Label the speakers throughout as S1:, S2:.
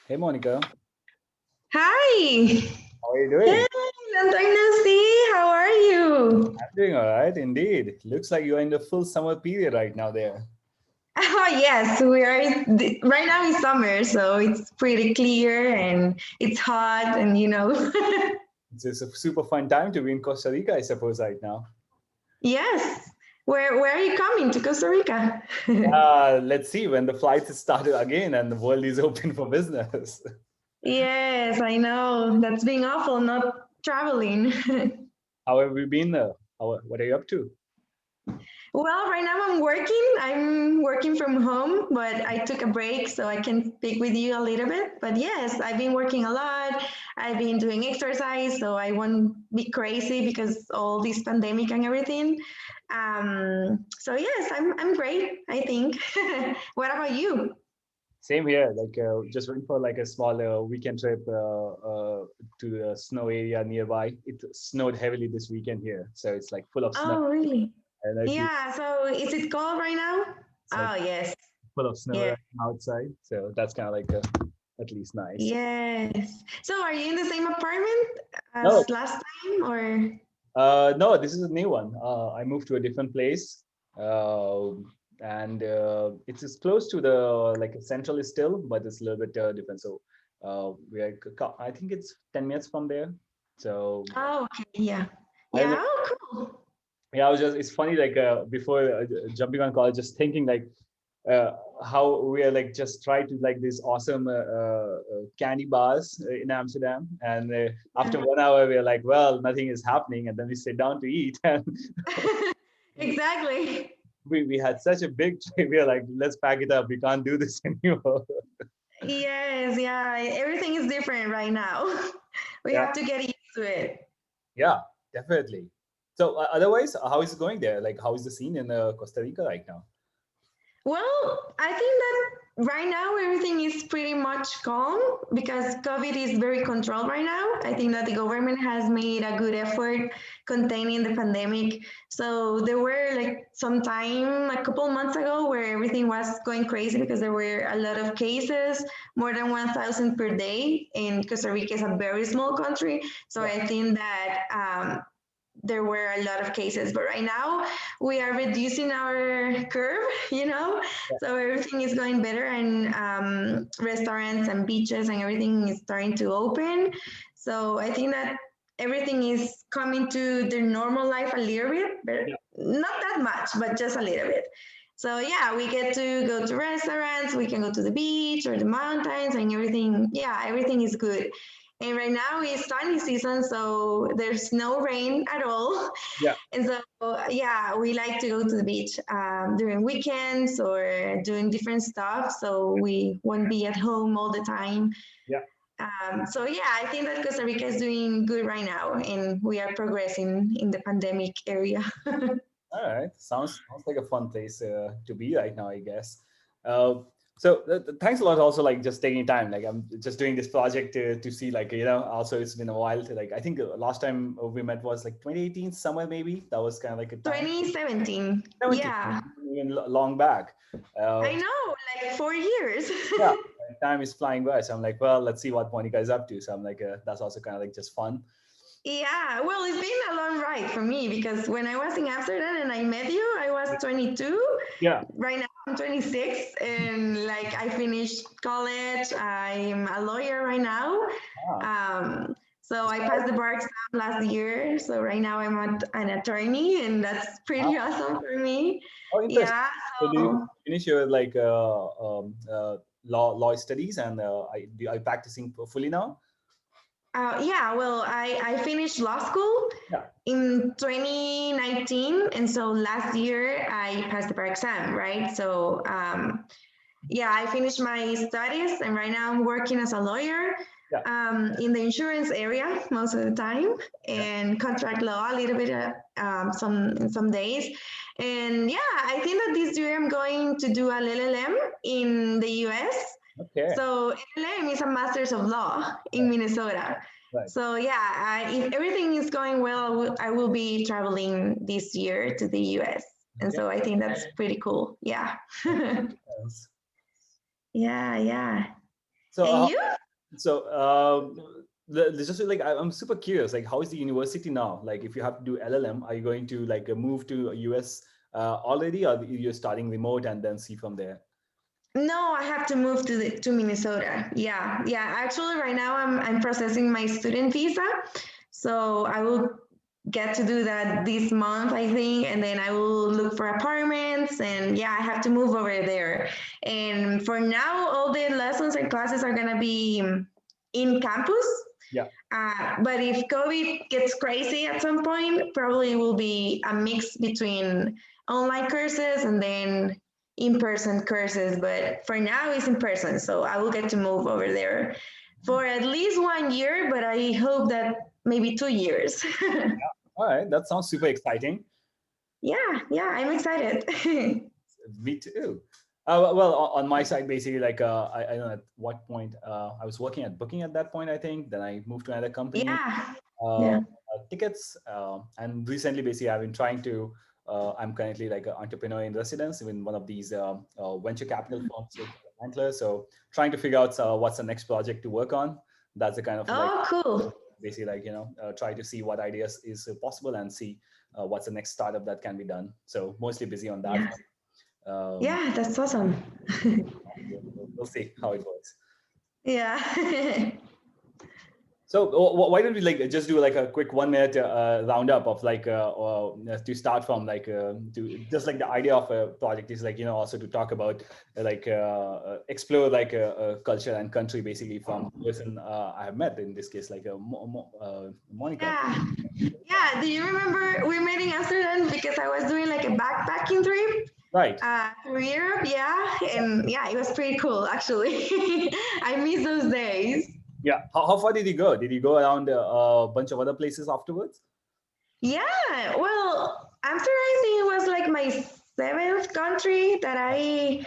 S1: Hey, Monica.
S2: Hi.
S1: How are you
S2: Hey,
S1: doing?
S2: long time no see. How are you?
S1: I'm doing all right, indeed. Looks like you're in the full summer period right now there.
S2: Oh, yes, we are right now is summer, so it's pretty clear and it's hot, and
S1: It's just a super fun time to be in Costa Rica, I suppose, right now.
S2: yes. Where are you coming to Costa Rica?
S1: Let's see when the flights started again and the world is open for business.
S2: Yes, I know. That's being awful not traveling.
S1: How have you been there? What are you up to?
S2: Well, right now I'm working. I'm working from home, but I took a break so I can speak with you a little bit. But yes, I've been working a lot. I've been doing exercise, so I won't be crazy because all this pandemic and everything. So yes, I'm great, I think. What about you?
S1: Same here. Just went for like a small weekend trip to the snow area nearby. It snowed heavily this weekend here, so it's like full of snow.
S2: Oh, really?
S1: I don't know if you,
S2: Yeah. So is it cold right now?
S1: it's like
S2: Oh, yes.
S1: full of snow
S2: Yeah.
S1: right now outside. So that's kind of like at least nice.
S2: Yes. So are you in the same apartment
S1: No,
S2: as last time, or?
S1: no, this is a new one. I moved to a different place, uh, and it's as close to the like central is still, but it's a little bit different. So I think it's 10 minutes from there. So
S2: Oh, okay. Yeah.
S1: I don't know.
S2: Yeah. Oh, cool.
S1: Yeah, I was just it's funny like before jumping on call, just thinking like uh, how we are like just try to like these awesome candy bars in Amsterdam, and after
S2: Yeah.
S1: 1 hour we're like, well, nothing is happening, and then we sit down to eat, and
S2: Exactly.
S1: we had such a big tray. We are like, let's pack it up. We can't do this anymore.
S2: Yes. Yeah. Everything is different right now. We
S1: Yeah,
S2: have to get used to it.
S1: yeah, definitely. So otherwise, how is it going there? Like, how is the scene in Costa Rica right now?
S2: Well, I think that right now everything is pretty much calm because COVID is very controlled right now. I think that the government has made a good effort containing the pandemic. So there were like some time a couple months ago where everything was going crazy because there were a lot of cases, more than 1,000 per day. And Costa Rica is a very small country. So
S1: Yeah,
S2: I think that there were a lot of cases, but right now we are reducing our curve,
S1: yeah,
S2: so everything is going better, and restaurants and beaches and everything is starting to open. So I think that everything is coming to their normal life a little bit, but
S1: yeah.
S2: not that much, but just a little bit. So yeah, we get to go to restaurants, we can go to the beach or the mountains, and everything. Yeah, everything is good. And right now it's sunny season, so there's no rain at all.
S1: Yeah.
S2: And so, yeah, we like to go to the beach during weekends or doing different stuff. So we won't be at home all the time.
S1: Yeah.
S2: So, yeah, I think that Costa Rica is doing good right now, and we are progressing in the pandemic area.
S1: All right. Sounds like a fun place to be right now, I guess. Uh, so thanks a lot. Also, like just taking time. Like I'm just doing this project to see, like also it's been a while. To, like I think last time we met was like 2018, somewhere maybe. That was kind of like a time.
S2: 2017.
S1: 17,
S2: Yeah,
S1: even long back. Uh,
S2: I know, like 4 years.
S1: yeah, time is flying by. So I'm like, well, let's see what Monica is up to. So I'm like, that's also kind of like just fun.
S2: Yeah, well, it's been a long ride for me because when I was in Amsterdam and I met you, I was 22.
S1: Yeah.
S2: Right now, I'm 26, and like I finished college. I'm a lawyer right now.
S1: Ah,
S2: So I passed the bar exam last year. So right now an attorney, and that's pretty
S1: ah,
S2: awesome for me.
S1: oh, interesting.
S2: Yeah.
S1: So do you
S2: So
S1: finish your like law studies and are you practicing fully now?
S2: yeah, well, I finished law school
S1: Yeah.
S2: in 2019, and so last year I passed the bar exam, right? So yeah, I finished my studies, and right now I'm working as a lawyer
S1: Yeah.
S2: in the insurance area most of the time,
S1: Yeah.
S2: and contract law a little bit some days. And yeah, I think that this year I'm going to do a LLM in the US.
S1: Okay.
S2: So LLM is a Master's of Law in
S1: Right.
S2: Minnesota.
S1: Right.
S2: So yeah, if everything is going well, I will be traveling this year to the US. And
S1: Okay.
S2: so I think that's pretty cool. Yeah.
S1: Yes.
S2: Yeah, yeah.
S1: So,
S2: And you?
S1: just like I'm super curious. Like, how is the university now? Like, if you have to do LLM, are you going to like move to US already, or you're starting remote and then see from there?
S2: No, I have to move to Minnesota. Yeah, yeah. Actually, right now I'm processing my student visa, so I will get to do that this month, I think, and then I will look for apartments. And yeah, I have to move over there. And for now, all the lessons and classes are gonna be in campus.
S1: Yeah.
S2: But if COVID gets crazy at some point, probably will be a mix between online courses and then in-person courses. But for now, it's in person, so I will get to move over there for at least 1 year. But I hope that maybe 2 years.
S1: All right, that sounds super exciting.
S2: Yeah, yeah, I'm excited.
S1: Me too. Well, on my side, basically, like I don't know at what point I was working at Booking at that point. I think then I moved to another company.
S2: Yeah,
S1: Uh,
S2: yeah.
S1: Tickets, and recently, basically, I've been trying to. I'm currently like an entrepreneur in residence in one of these venture capital firms, like Antler. So trying to figure out what's the next project to work on. That's the kind of like
S2: Oh, cool.
S1: basically like try to see what ideas is possible and see what's the next startup that can be done. So mostly busy on that.
S2: Yeah,
S1: Um,
S2: yeah, that's awesome.
S1: we'll see how it works.
S2: Yeah.
S1: So why don't we like just do like a quick 1 minute roundup of like to start from like to just like the idea of a project is like also to talk about explore like a culture and country basically from the person I have met in this case like Monica.
S2: Yeah. Yeah. Do you remember we met in Amsterdam because I was doing like a backpacking trip
S1: Right.
S2: through Europe? Yeah. And yeah, it was pretty cool actually. I miss those days.
S1: Yeah. How far did you go? Did you go around a bunch of other places afterwards?
S2: Yeah. Well, Amsterdam, I think it was like my seventh country that I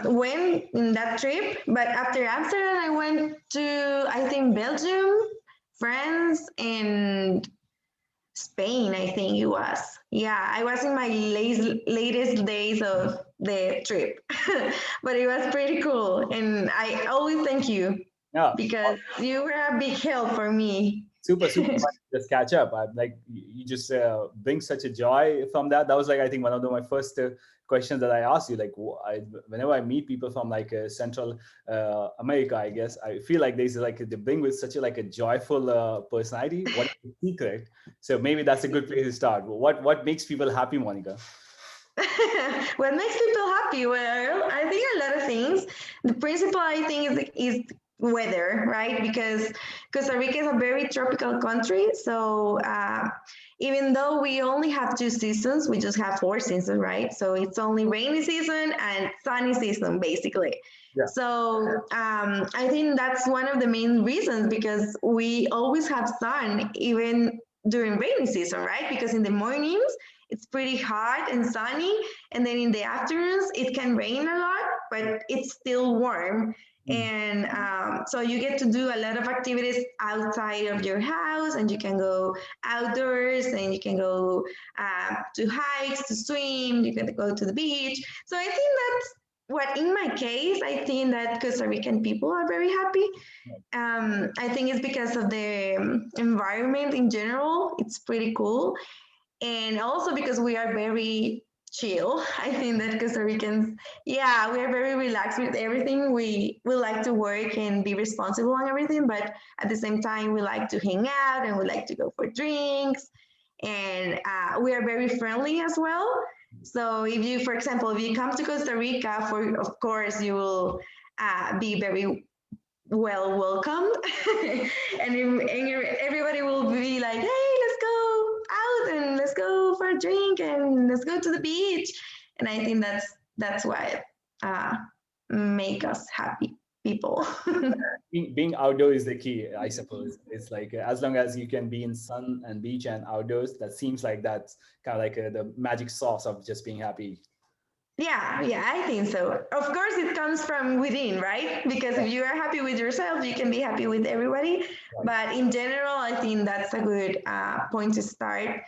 S2: went in that trip. But after Amsterdam, I went to, I think, Belgium, France, and Spain, I think it was. Yeah, I was in my latest days of the trip, but it was pretty cool. And I always thank you
S1: Yeah.
S2: because you were a big help for me.
S1: Super fun to just catch up. I like you just bring such a joy from that. That was like I think one of my first questions that I asked you. Like whenever I meet people from like Central America, I guess I feel like there's like they bring with such a like a joyful personality. What is the secret? So maybe that's a good place to start. What makes people happy, Monica?
S2: What makes people happy? Well, I think a lot of things. The principal, I think, is weather, right? Because Costa Rica is a very tropical country. So even though we only have 2 seasons, we just have 4 seasons, right? So it's only rainy season and sunny season, basically.
S1: Yeah.
S2: So I think that's one of the main reasons because we always have sun, even during rainy season, right? Because in the mornings, it's pretty hot and sunny, and then in the afternoons it can rain a lot, but it's still warm. And so you get to do a lot of activities outside of your house, and you can go outdoors, and you can go to hikes, to swim, you can go to the beach. So I think that's what, in my case, I think that Costa Rican people are very happy. I think it's because of the environment in general. It's pretty cool, and also because we are very chill. I think that Costa Ricans, yeah, we are very relaxed with everything. We like to work and be responsible on everything, but at the same time, we like to hang out and we like to go for drinks, and we are very friendly as well. So if you, for example, if you come to Costa Rica, for of course you will be very well welcomed, and everybody will be like, hey, let's go out and let's go for a drink and let's go to the beach. And I think that's what make us happy people.
S1: Being outdoors is the key, I suppose. It's like as long as you can be in sun and beach and outdoors, that seems like that's kind of like the magic sauce of just being happy.
S2: Yeah, I think so. Of course, it comes from within, right? Because if you are happy with yourself, you can be happy with everybody.
S1: Right.
S2: But in general, I think that's a good point to start.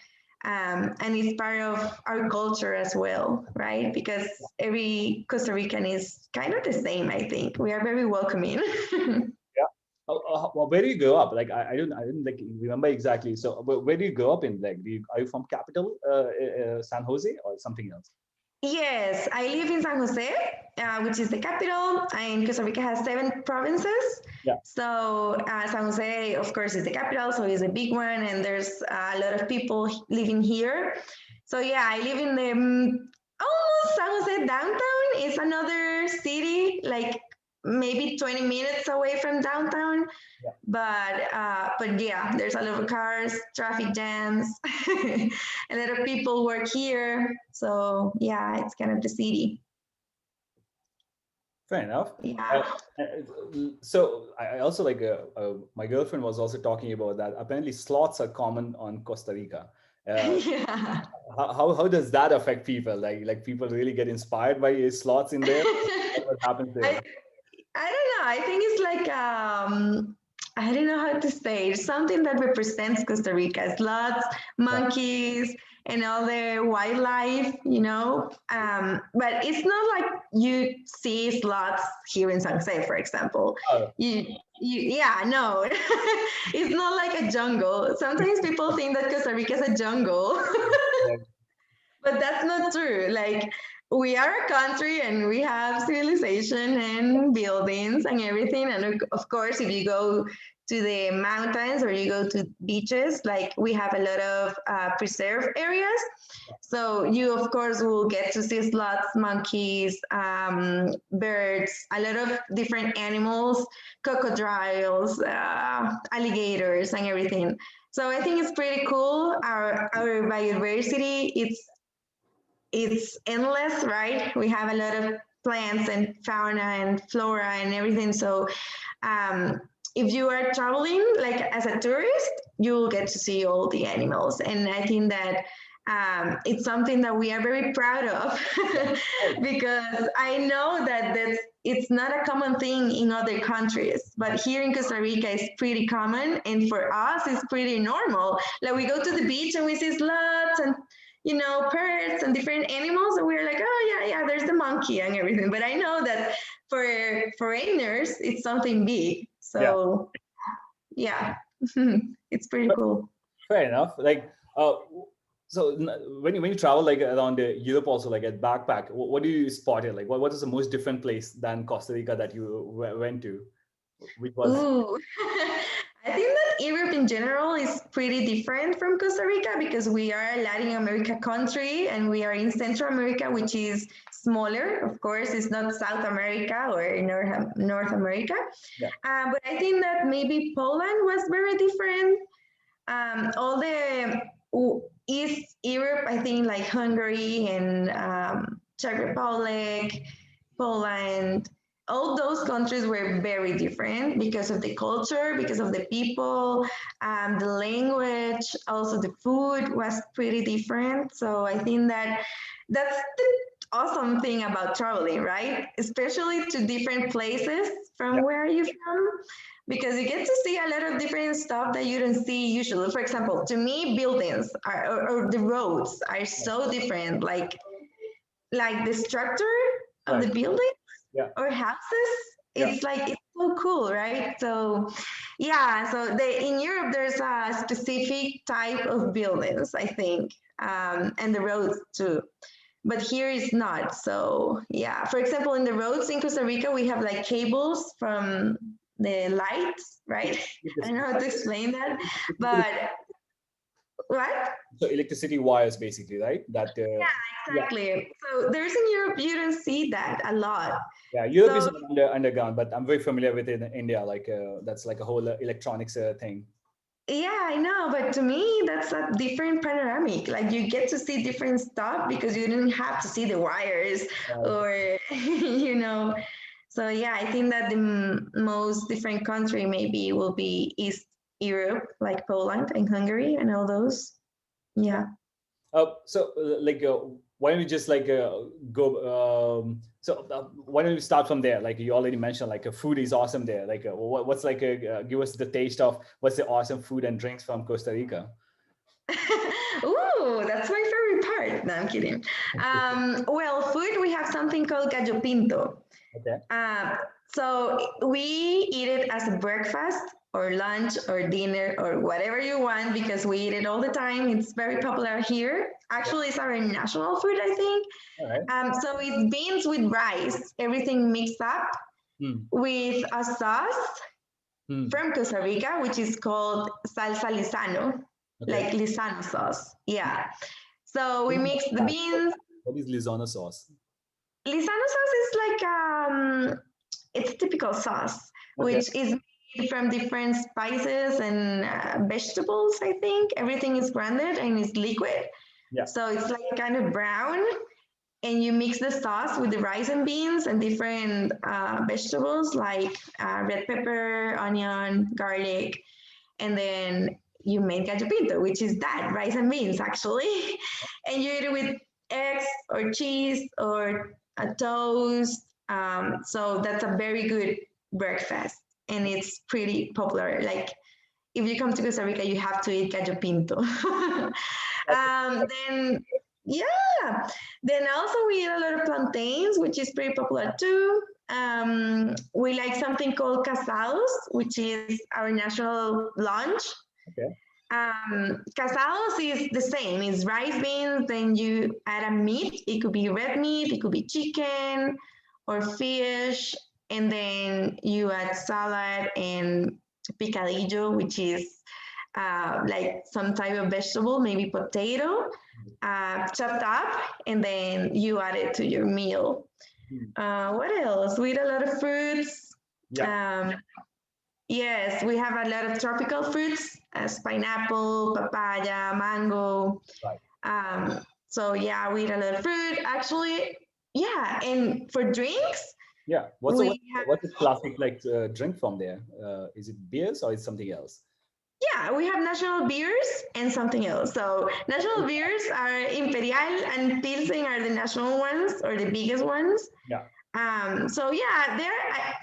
S2: And it's part of our culture as well, right? Because every Costa Rican is kind of the same, I think. We are very welcoming.
S1: Yeah. Well, where do you grow up? Like, I didn't like remember exactly. So, where do you grow up in? Like, are you from capital, San Jose, or something else?
S2: Yes, I live in San Jose, which is the capital, and Costa Rica has 7 provinces.
S1: Yeah.
S2: So San Jose, of course, is the capital, so it's a big one, and there's a lot of people living here. So yeah, I live in the almost San Jose downtown. It's another city, like maybe 20 minutes away from downtown.
S1: Yeah.
S2: But yeah, there's a lot of cars, traffic jams, a lot of people work here. So yeah, it's kind of the city.
S1: Fair enough.
S2: Yeah.
S1: So I also like my girlfriend was also talking about that. Apparently, sloths are common on Costa Rica.
S2: Yeah.
S1: How does that affect people? Like people really get inspired by sloths in there? What happens
S2: I
S1: there?
S2: I don't know. I think it's like I don't know how to say. It's something that represents Costa Rica. Sloths,
S1: Yeah.
S2: monkeys, and all the wildlife, you know. But it's not like you see sloths here in San Jose, for example.
S1: Oh,
S2: Yeah, no. It's not like a jungle. Sometimes people think that Costa Rica is a jungle.
S1: yeah.
S2: But that's not true. Like, we are a country and we have civilization and buildings and everything. And of course, if you go to the mountains or you go to beaches, like we have a lot of preserve areas. So you, of course, will get to see sloths, monkeys, birds, a lot of different animals, crocodiles, alligators, and everything. So I think it's pretty cool. Our biodiversity, it's endless, right? We have a lot of plants and fauna and flora and everything. So if you are traveling like as a tourist, you'll get to see all the animals. And I think that it's something that we are very proud of because I know that it's not a common thing in other countries, but here in Costa Rica it's pretty common, and for us it's pretty normal. Like, we go to the beach and we see sloths and parrots and different animals, and we're like, oh yeah, there's the monkey and everything. But I know that for foreigners, it's something big.
S1: Yeah.
S2: So yeah, it's pretty cool.
S1: Fair enough. Like, so when you travel like around Europe, also like at backpack, what do you spot it? Like, what is the most different place than Costa Rica that you went to? Which was
S2: Ooh. I think that Europe in general is pretty different from Costa Rica because we are a Latin America country and we are in Central America, which is smaller. Of course, it's not South America or North America.
S1: yeah,
S2: But I think that maybe Poland was very different. All the East Europe, I think, like Hungary and Czech Republic, Poland, all those countries were very different because of the culture, because of the people, the language, also the food was pretty different. So I think that that's the awesome thing about traveling, right? Especially to different places from
S1: yeah,
S2: where you're from, because you get to see a lot of different stuff that you don't see usually. For example, to me, buildings or the roads are so different, like the structure of
S1: right,
S2: the building
S1: yeah,
S2: or houses.
S1: yeah,
S2: It's like it's so cool, right? So yeah, so in Europe there's a specific type of buildings, I think, and the roads too. But here is not. So yeah, for example, in the roads in Costa Rica, we have like cables from the lights, right? I don't know how to explain that, but what?
S1: so electricity wires, basically, right? That yeah,
S2: Exactly. So there's in Europe, you don't see that a lot.
S1: yeah. Europe is
S2: So
S1: underground, but I'm very familiar with it in India. Like, that's like a whole electronics thing.
S2: yeah, I know, but to me, that's a different panoramic. Like, you get to see different stuff because you didn't have to see the wires or, So yeah, I think that the most different country maybe will be East Europe, like Poland and Hungary and all those. Yeah.
S1: So like, why don't we just like go? So why don't we start from there? Like, you already mentioned, like, food is awesome there. Like, what's like give us the taste of what's the awesome food and drinks from Costa Rica?
S2: Ooh, that's my favorite part. No, I'm kidding. Well, food, we have something called gallo pinto.
S1: Okay.
S2: Uh, so we eat it as a breakfast or lunch or dinner or whatever you want because we eat it all the time. It's very popular here.
S1: Yeah.
S2: Actually, it's our national food, I think.
S1: All right.
S2: So it's beans with rice, everything mixed up
S1: Hmm.
S2: with a sauce
S1: Hmm.
S2: from Costa Rica, which is called salsa lisano,
S1: Okay.
S2: like lisano sauce. Yeah. So we
S1: What is
S2: mix the beans.
S1: what is Lizana sauce?
S2: Lisano sauce is like it's typical sauce,
S1: Okay.
S2: which is made from different spices and vegetables. I think everything is grounded and is liquid,
S1: Yeah.
S2: so it's like kind of brown. And you mix the sauce with the rice and beans and different vegetables like red pepper, onion, garlic, and then you make gallo pinto, which is that rice and beans actually, and you eat it with eggs or cheese or a toast. So that's a very good breakfast, and it's pretty popular. Like if you come to Costa Rica, you have to eat gallo pinto. Then yeah, then also we eat a lot of plantains, which is pretty popular too. We like something called casados, which is our national lunch.
S1: Okay.
S2: Casados is the same. It's rice beans. Then you add a meat. It could be red meat. It could be chicken or fish. And then you add salad and picadillo, which is like some type of vegetable, maybe potato, chopped up, and then you add it to your meal.
S1: Hmm.
S2: What else? We eat a lot of fruits.
S1: Yeah.
S2: Um, Yes, we have a lot of tropical fruits as pineapple, papaya, mango.
S1: Right.
S2: So yeah, we eat a lot of fruit. Actually, yeah, and for drinks,
S1: Yeah.
S2: we have
S1: What's the classic like drink from there? Is it beers or is something else?
S2: yeah, we have national beers and something else. So national beers are Imperial and Pilsen are the national ones or the biggest ones.
S1: Yeah.
S2: So yeah,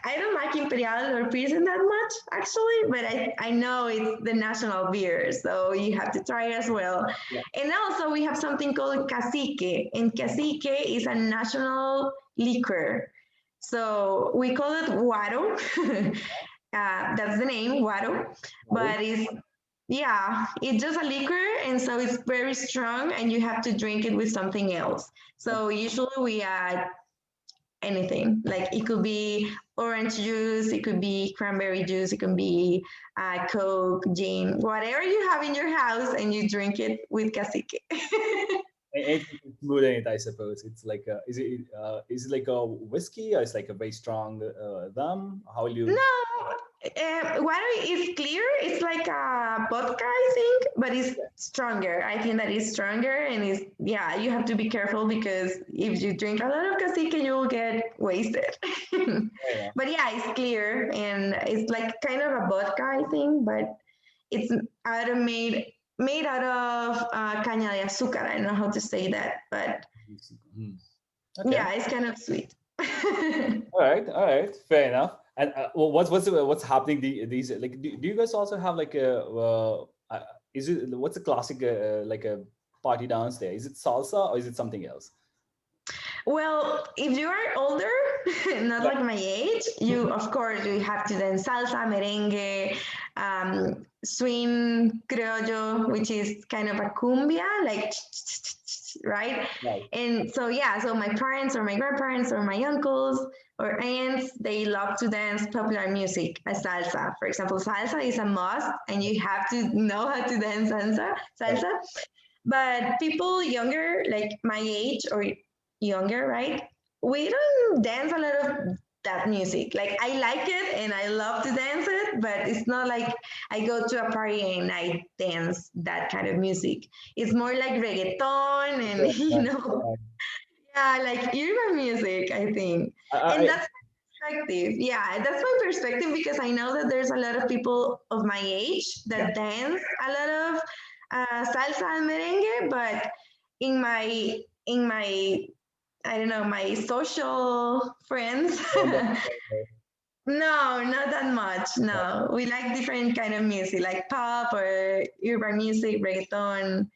S2: I don't like Imperial or Pilsen that much actually, but I know it's the national beer, so you have to try it as well.
S1: Yeah.
S2: And also we have something called cacique, and cacique is a national liquor. So we call it guaro. That's the name, guaro,
S1: Waddle.
S2: but it's yeah, it's just a liquor, and so it's very strong, and you have to drink it with something else. So usually we add anything. Like it could be orange juice, it could be cranberry juice, it could be Coke, gin, whatever you have in your house, and you drink it with cacique.
S1: Anything to smoothen it, I suppose. It's like is it like a whiskey or it's like a very strong rum? How will you?
S2: No, water is clear. It's like a vodka, I think, but it's stronger. I think that it's stronger, and it's yeah. You have to be careful because if you drink a lot of cacique, you'll get wasted.
S1: Yeah.
S2: But yeah, it's clear, and it's like kind of a vodka, I think, but it's out of made out of caña de azúcar. I don't know how to say that, but
S1: Hmm. Okay.
S2: yeah, it's kind of sweet.
S1: All right. All right. Fair enough. And what's happening these like do you guys also have like a is it what's a classic like a party dance there? Is it salsa or is it something else?
S2: Well, if you are older, not
S1: Yeah.
S2: like my age, you of course you have to dance salsa, merengue, swing criollo, which is kind of a cumbia, like right.
S1: Right.
S2: And so yeah, so my parents or my grandparents or my uncles or aunts, they love to dance popular music, as salsa. For example, salsa is a must, and you have to know how to dance salsa.
S1: Right.
S2: Salsa. But people younger, like my age or younger, right? We don't dance a lot of that music. Like I like it and I love to dance it, but it's not like I go to a party and I dance that kind of music. It's more like reggaeton and
S1: Right. Right. Right.
S2: yeah, like urban music, I think. And
S1: I
S2: that's my perspective. Yeah, that's my perspective because I know that there's a lot of people of my age
S1: yeah.
S2: that dance a lot of salsa and merengue, but in my I don't know my social friends. No, not that much. No, we like different kind of music, like pop or urban music, reggaeton.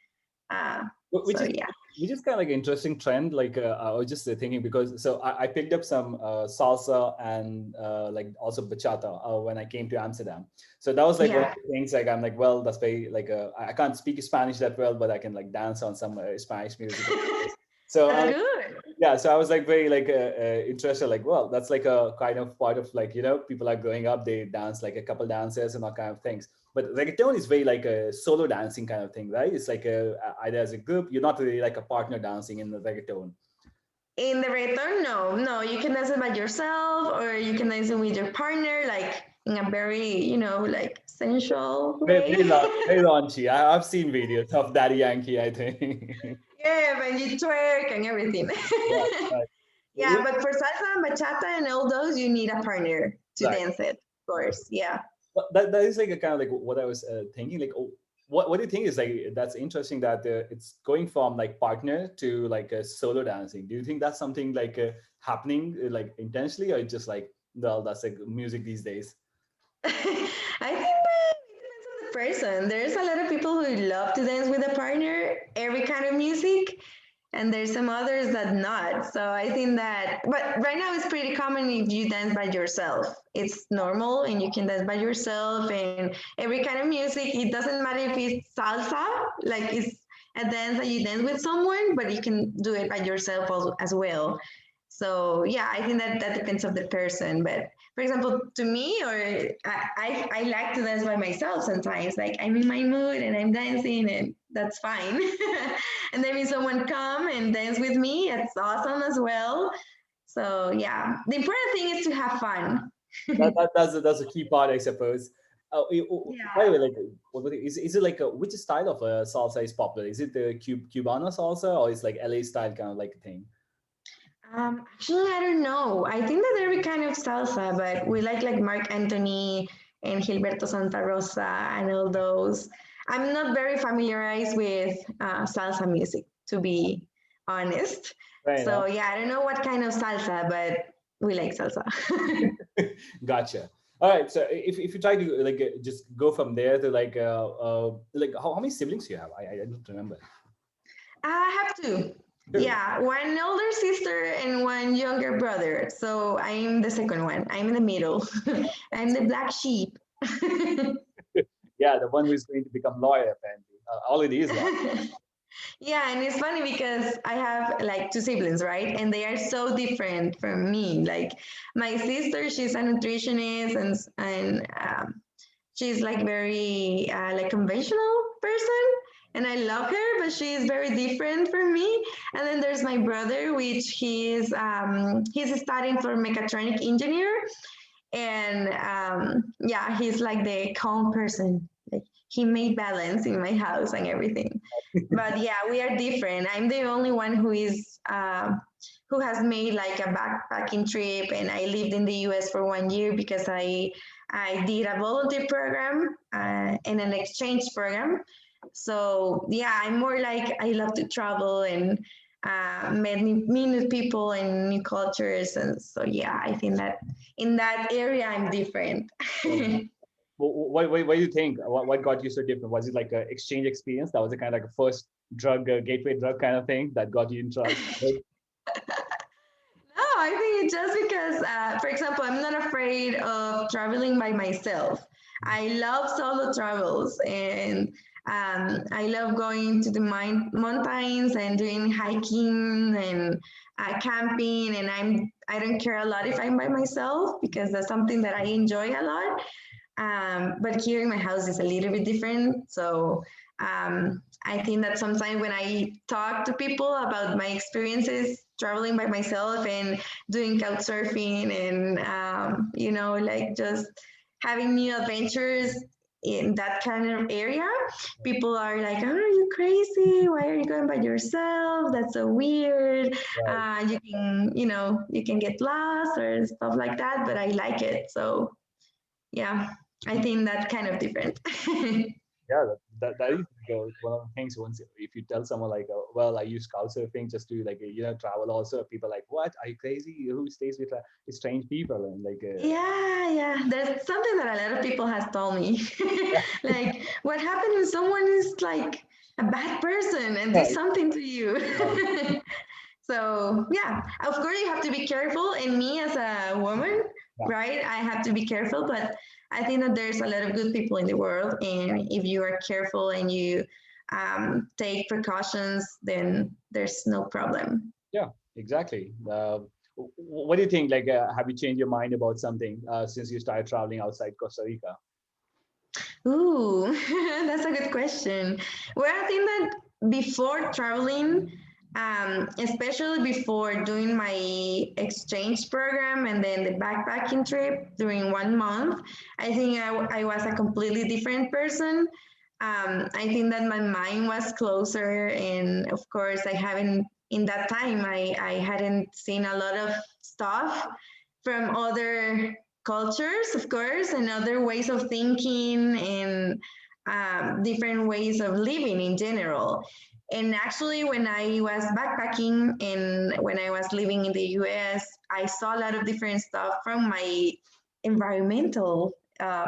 S1: Which
S2: So
S1: is
S2: yeah.
S1: which is kind of like an interesting trend. Like I was just thinking because so I picked up some salsa and like also bachata when I came to Amsterdam. So that was like one of
S2: Yeah.
S1: the things. Like I'm like, well, that's very like I can't speak Spanish that well, but I can like dance on some Spanish music. So
S2: That's good.
S1: yeah, so I was like very like interested, like, well, that's like a kind of part of like, people are growing up, they dance like a couple dances and all kind of things. But reggaeton is very like a solo dancing kind of thing, right? It's like either as a group, you're not really like a partner dancing in the reggaeton.
S2: In the reggaeton, no, no, you can dance it by yourself or you can dance it with your partner, like in a very, like sensual
S1: Very,
S2: way.
S1: very raunchy. I've seen videos of Daddy Yankee, I think.
S2: Yeah, when you twerk and everything.
S1: Right, right.
S2: Yeah, but for salsa and bachata and all those, you need a partner to
S1: Right.
S2: dance it, of course. Yeah.
S1: But that is like a kind of like what I was thinking. Like, oh, what do you think is like that's interesting that it's going from like partner to like solo dancing? Do you think that's something like happening like intentionally, or just like, well, that's like music these days?
S2: I think that it depends on the person. There's a lot of people who love to dance with a partner, every kind of music, and there's some others that not. So I think that, but right now it's pretty common if you dance by yourself. It's normal and you can dance by yourself and every kind of music. It doesn't matter if it's salsa, like it's a dance that you dance with someone, but you can do it by yourself as well. So yeah, I think that depends on the person. But for example, to me, or I like to dance by myself sometimes. Like I'm in my mood and I'm dancing, and that's fine. And then if someone come and dance with me, it's awesome as well. So yeah, the important thing is to have fun.
S1: That's a key part, I suppose. By the way, like, is it like which style of salsa is popular? Is it the Cubano salsa, or is like LA style kind of like a thing?
S2: Actually, I don't know. I think that every kind of salsa, but we like Mark Anthony and Gilberto Santa Rosa and all those. I'm not very familiarized with salsa music, to be honest.
S1: Right
S2: So
S1: enough.
S2: yeah, I don't know what kind of salsa, but we like salsa.
S1: Gotcha. All right. So if you try to like just go from there to like how many siblings do you have? I don't remember.
S2: I have two.
S1: Two.
S2: Yeah, one older sister and one younger brother. So I'm the second one. I'm in the middle. I'm the black sheep.
S1: Yeah, the one who is going to become lawyer apparently. Already is lawyer.
S2: Yeah, and it's funny because I have like two siblings, right? And they are so different from me. Like my sister, she's a nutritionist and she's like very like conventional person, and I love her, but she is very different from me. And then there's my brother, which he's studying for mechatronic engineer, and yeah, he's like the calm person. Like he made balance in my house and everything. But yeah, we are different. I'm the only one who has made like a backpacking trip, and I lived in the U.S. for 1 year because I did a volunteer program and an exchange program. So yeah, I'm more like I love to travel and meet new people and new cultures, and so yeah, I think that in that area I'm different.
S1: What do you think? What got you so different? Was it like an exchange experience? That was a kind of like a first drug gateway drug kind of thing that got you interested?
S2: No, I think it's just because, for example, I'm not afraid of traveling by myself. I love solo travels, and I love going to the mountains and doing hiking and camping. And I don't care a lot if I'm by myself because that's something that I enjoy a lot. But here in my house is a little bit different. So I think that sometimes when I talk to people about my experiences traveling by myself and doing couch surfing and, like just having new adventures in that kind of area, people are like, oh, are you crazy? Why are you going by yourself? That's so weird.
S1: Right.
S2: You can get lost or stuff like that, but I like it. So yeah, I think that's kind of different.
S1: Yeah, that is one of the things. Once if you tell someone like, well, I use couchsurfing just to like travel. Also, people are like, what? Are you crazy? Who stays with strange people? And like,
S2: Yeah. There's something that a lot of people has told me. Like, what happened if someone is like a bad person and do
S1: Right.
S2: something to you.
S1: Right.
S2: So yeah, of course you have to be careful. And me as a woman,
S1: Yeah.
S2: right, I have to be careful. But I think that there's a lot of good people in the world, and if you are careful and you take precautions, then there's no problem.
S1: Yeah, exactly. What do you think? Like, have you changed your mind about something since you started traveling outside Costa Rica?
S2: Ooh, that's a good question. Well, I think that before traveling, especially before doing my exchange program and then the backpacking trip during 1 month, I think I was a completely different person. I think that my mind was closer, and of course, I haven't in that time I hadn't seen a lot of stuff from other cultures, of course, and other ways of thinking and different ways of living in general. And actually, when I was backpacking and when I was living in the US, I saw a lot of different stuff from my environmental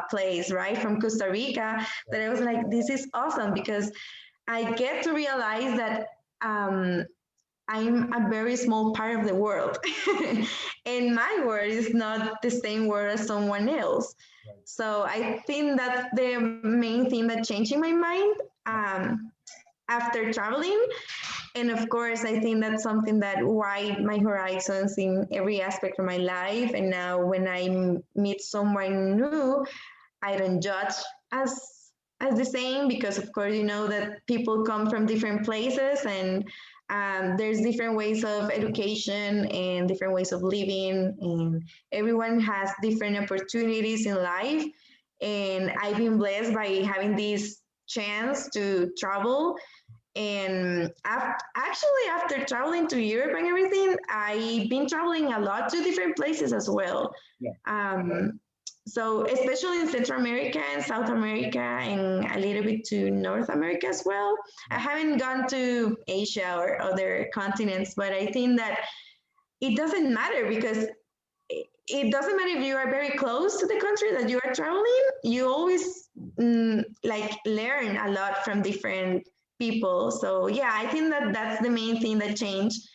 S2: place, right, from Costa Rica, that I was like, this is awesome because I get to realize that I'm a very small part of the world. And my world is not the same world as someone else.
S1: Right.
S2: So I think that's the main thing that changed in my mind after traveling. And of course, I think that's something that wide my horizons in every aspect of my life. And now when I meet someone new, I don't judge as the same because of course you know that people come from different places and there's different ways of education and different ways of living, and everyone has different opportunities in life. And I've been blessed by having this chance to travel. And after traveling to Europe and everything, I've been traveling a lot to different places as well.
S1: Yeah.
S2: So especially in Central America and South America and a little bit to North America as well. I haven't gone to Asia or other continents, but I think that it doesn't matter because it doesn't matter if you are very close to the country that you are traveling. You always like learn a lot from different people. So yeah, I think that that's the main thing that changed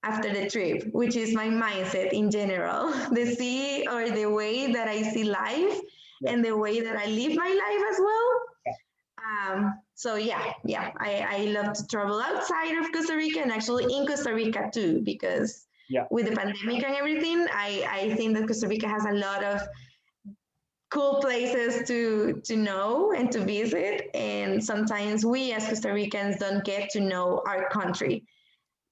S2: after the trip, which is my mindset in general, the see or the way that I see life
S1: Yeah.
S2: and the way that I live my life as well.
S1: Yeah.
S2: So yeah, I love to travel outside of Costa Rica and actually in Costa Rica too, because
S1: Yeah.
S2: with the pandemic and everything, I think that Costa Rica has a lot of cool places to know and to visit. And sometimes we as Costa Ricans don't get to know our country.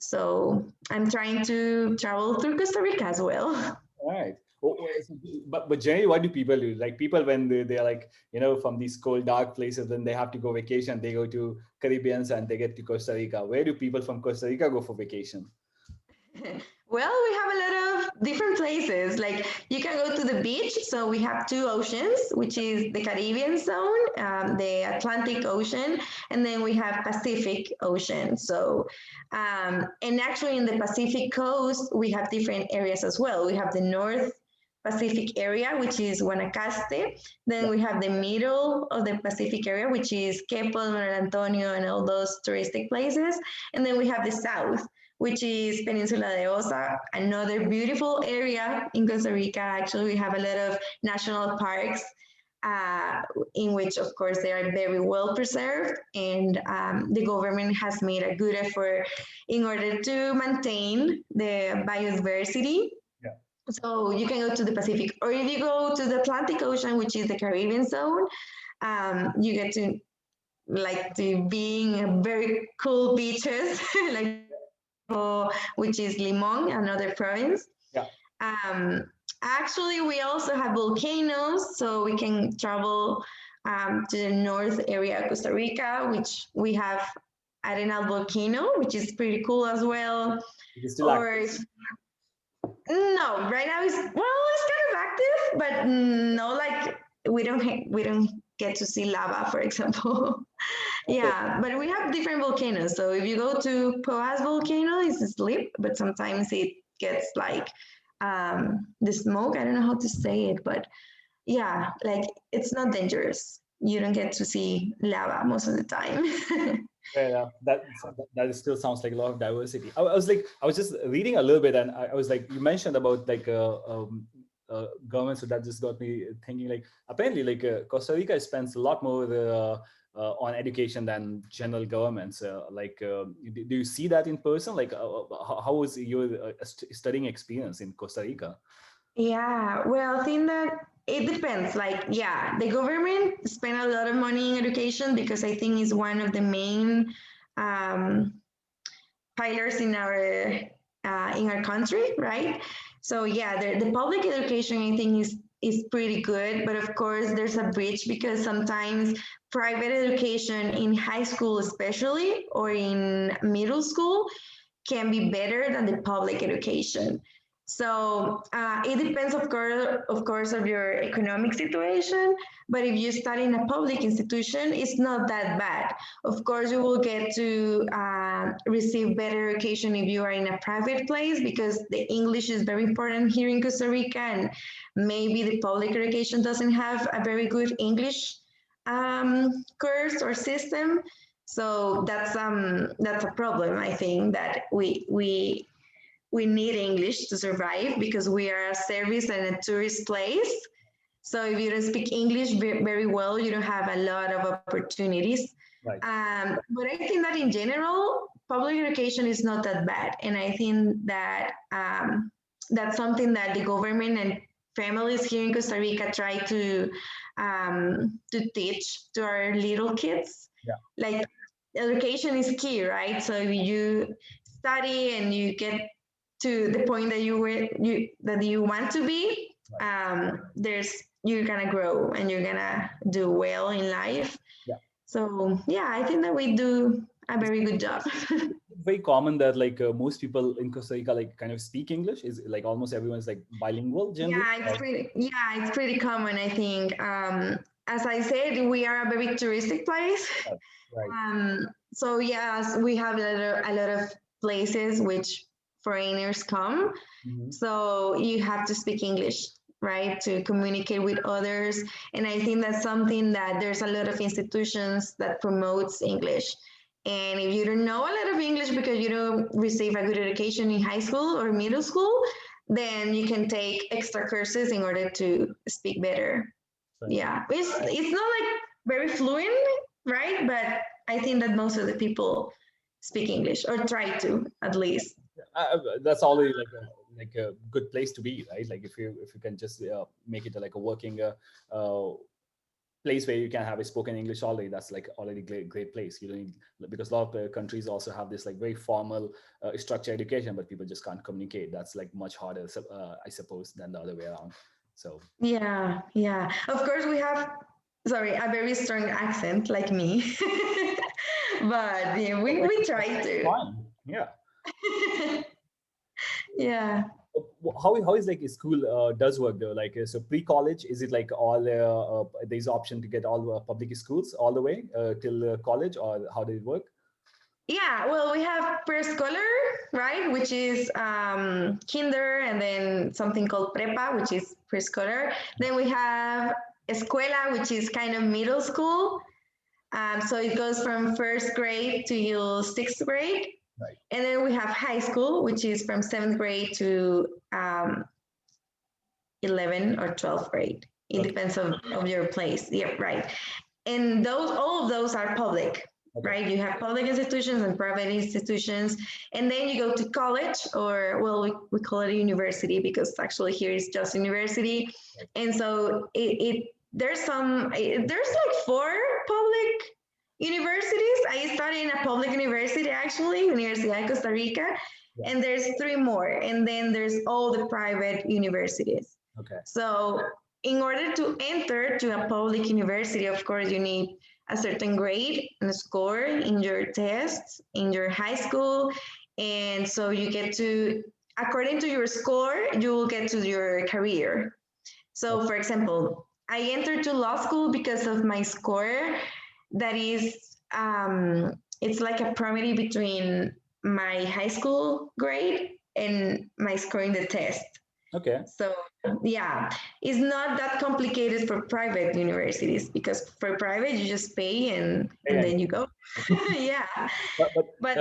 S2: So I'm trying to travel through Costa Rica as well.
S1: All right. But generally, what do people do? Like people when they're like, from these cold, dark places, then they have to go vacation. They go to Caribbeans and they get to Costa Rica. Where do people from Costa Rica go for vacation?
S2: Well, we have a lot of different places. Like you can go to the beach. So we have two oceans, which is the Caribbean zone, the Atlantic Ocean, and then we have Pacific Ocean. So, and actually in the Pacific coast, we have different areas as well. We have the North Pacific area, which is Guanacaste. Then we have the middle of the Pacific area, which is Quepos, Manuel Antonio, and all those touristic places. And then we have the south, which is Peninsula de Osa, another beautiful area in Costa Rica. Actually, we have a lot of national parks in which, of course, they are very well preserved, and the government has made a good effort in order to maintain the biodiversity.
S1: Yeah.
S2: So you can go to the Pacific, or if you go to the Atlantic Ocean, which is the Caribbean zone, you get to being very cool beaches, like which is Limon, another province.
S1: Yeah.
S2: Actually, we also have volcanoes, so we can travel to the north area of Costa Rica, which we have Arenal volcano, which is pretty cool as well.
S1: It is still active.
S2: No, right now it's kind of active, but no, like we don't get to see lava, for example. Yeah, but we have different volcanoes. So if you go to Poas volcano, it's a slip, but sometimes it gets like the smoke. I don't know how to say it, but yeah, like it's not dangerous. You don't get to see lava most of the time.
S1: Yeah, that still sounds like a lot of diversity. I was just reading a little bit, and I was like, you mentioned about like government, so that just got me thinking. Like, apparently, like Costa Rica spends a lot more on education than general governments. Do you see that in person? Like, how was your studying experience in Costa Rica?
S2: Yeah, well, I think that it depends. Like, yeah, the government spend a lot of money in education because I think it's one of the main um, pillars in our country, right? So yeah, the public education I think is pretty good, but of course there's a bridge because sometimes private education in high school, especially or in middle school, can be better than the public education. So it depends, of course, of your economic situation. But if you study in a public institution, it's not that bad. Of course, you will get to receive better education if you are in a private place because the English is very important here in Costa Rica, and maybe the public education doesn't have a very good English course or system. So that's a problem. I think that we need English to survive because we are a service and a tourist place. So if you don't speak English very well, you don't have a lot of opportunities.
S1: Right.
S2: But I think that in general, public education is not that bad, and I think that that's something that the government and families here in Costa Rica try to teach to our little kids.
S1: Yeah.
S2: Like education is key, right? So if you study and you get to the point that you want to be, there's you're gonna grow and you're gonna do well in life.
S1: Yeah.
S2: So yeah, I think that we do a very good job.
S1: Very common that like most people in Costa Rica like kind of speak English? Is like almost everyone's like bilingual generally?
S2: It's pretty common. I think, as I said, we are a very touristic place.
S1: Right.
S2: So yes, we have a lot of places which foreigners come.
S1: Mhm.
S2: So you have to speak English, right, to communicate with others. And I think that's something that there's a lot of institutions that promotes English. And if you don't know a lot of English because you don't receive a good education in high school or middle school, then you can take extra courses in order to speak better.
S1: Right.
S2: Yeah, it's not like very fluent, right? But I think that most of the people speak English or try to at least.
S1: That's already like a good place to be, right? Like if you can just make it like a working place where you can have a spoken English already, that's like already great place. You don't need, because a lot of countries also have this like very formal structured education, but people just can't communicate. That's like much harder, I suppose, than the other way around. So
S2: Yeah, yeah. Of course, we have, sorry, a very strong accent like me, but yeah, we try to.
S1: fine, yeah.
S2: Yeah.
S1: How is like school does work though? Like so pre-college, is it like all there's option to get all public schools all the way till college, or how did it work?
S2: Yeah, well, we have preschooler, right, which is kinder, and then something called prepa, which is preschooler. Then we have escuela, which is kind of middle school. So it goes from first grade to sixth grade.
S1: Right.
S2: And then we have high school, which is from seventh grade to 11 or 12th grade. It depends of your place. Yeah, right. And all of those are public, right? You have public institutions and private institutions. And then you go to college, or well, we call it a university because actually here is just university. And so there's like 4 public universities. I studied in a public university, actually, Universidad de Costa Rica, and there's 3 more. And then there's all the private universities.
S1: Okay.
S2: So in order to enter to a public university, of course, you need a certain grade and a score in your tests, in your high school. And so you get to, according to your score, you will get to your career. So for example, I entered to law school because of my score that is, it's like a promedio between my high school grade and my score in the test.
S1: Okay.
S2: So yeah, it's not that complicated for private universities, because for private you just pay and
S1: And
S2: then you go. Yeah,
S1: but
S2: but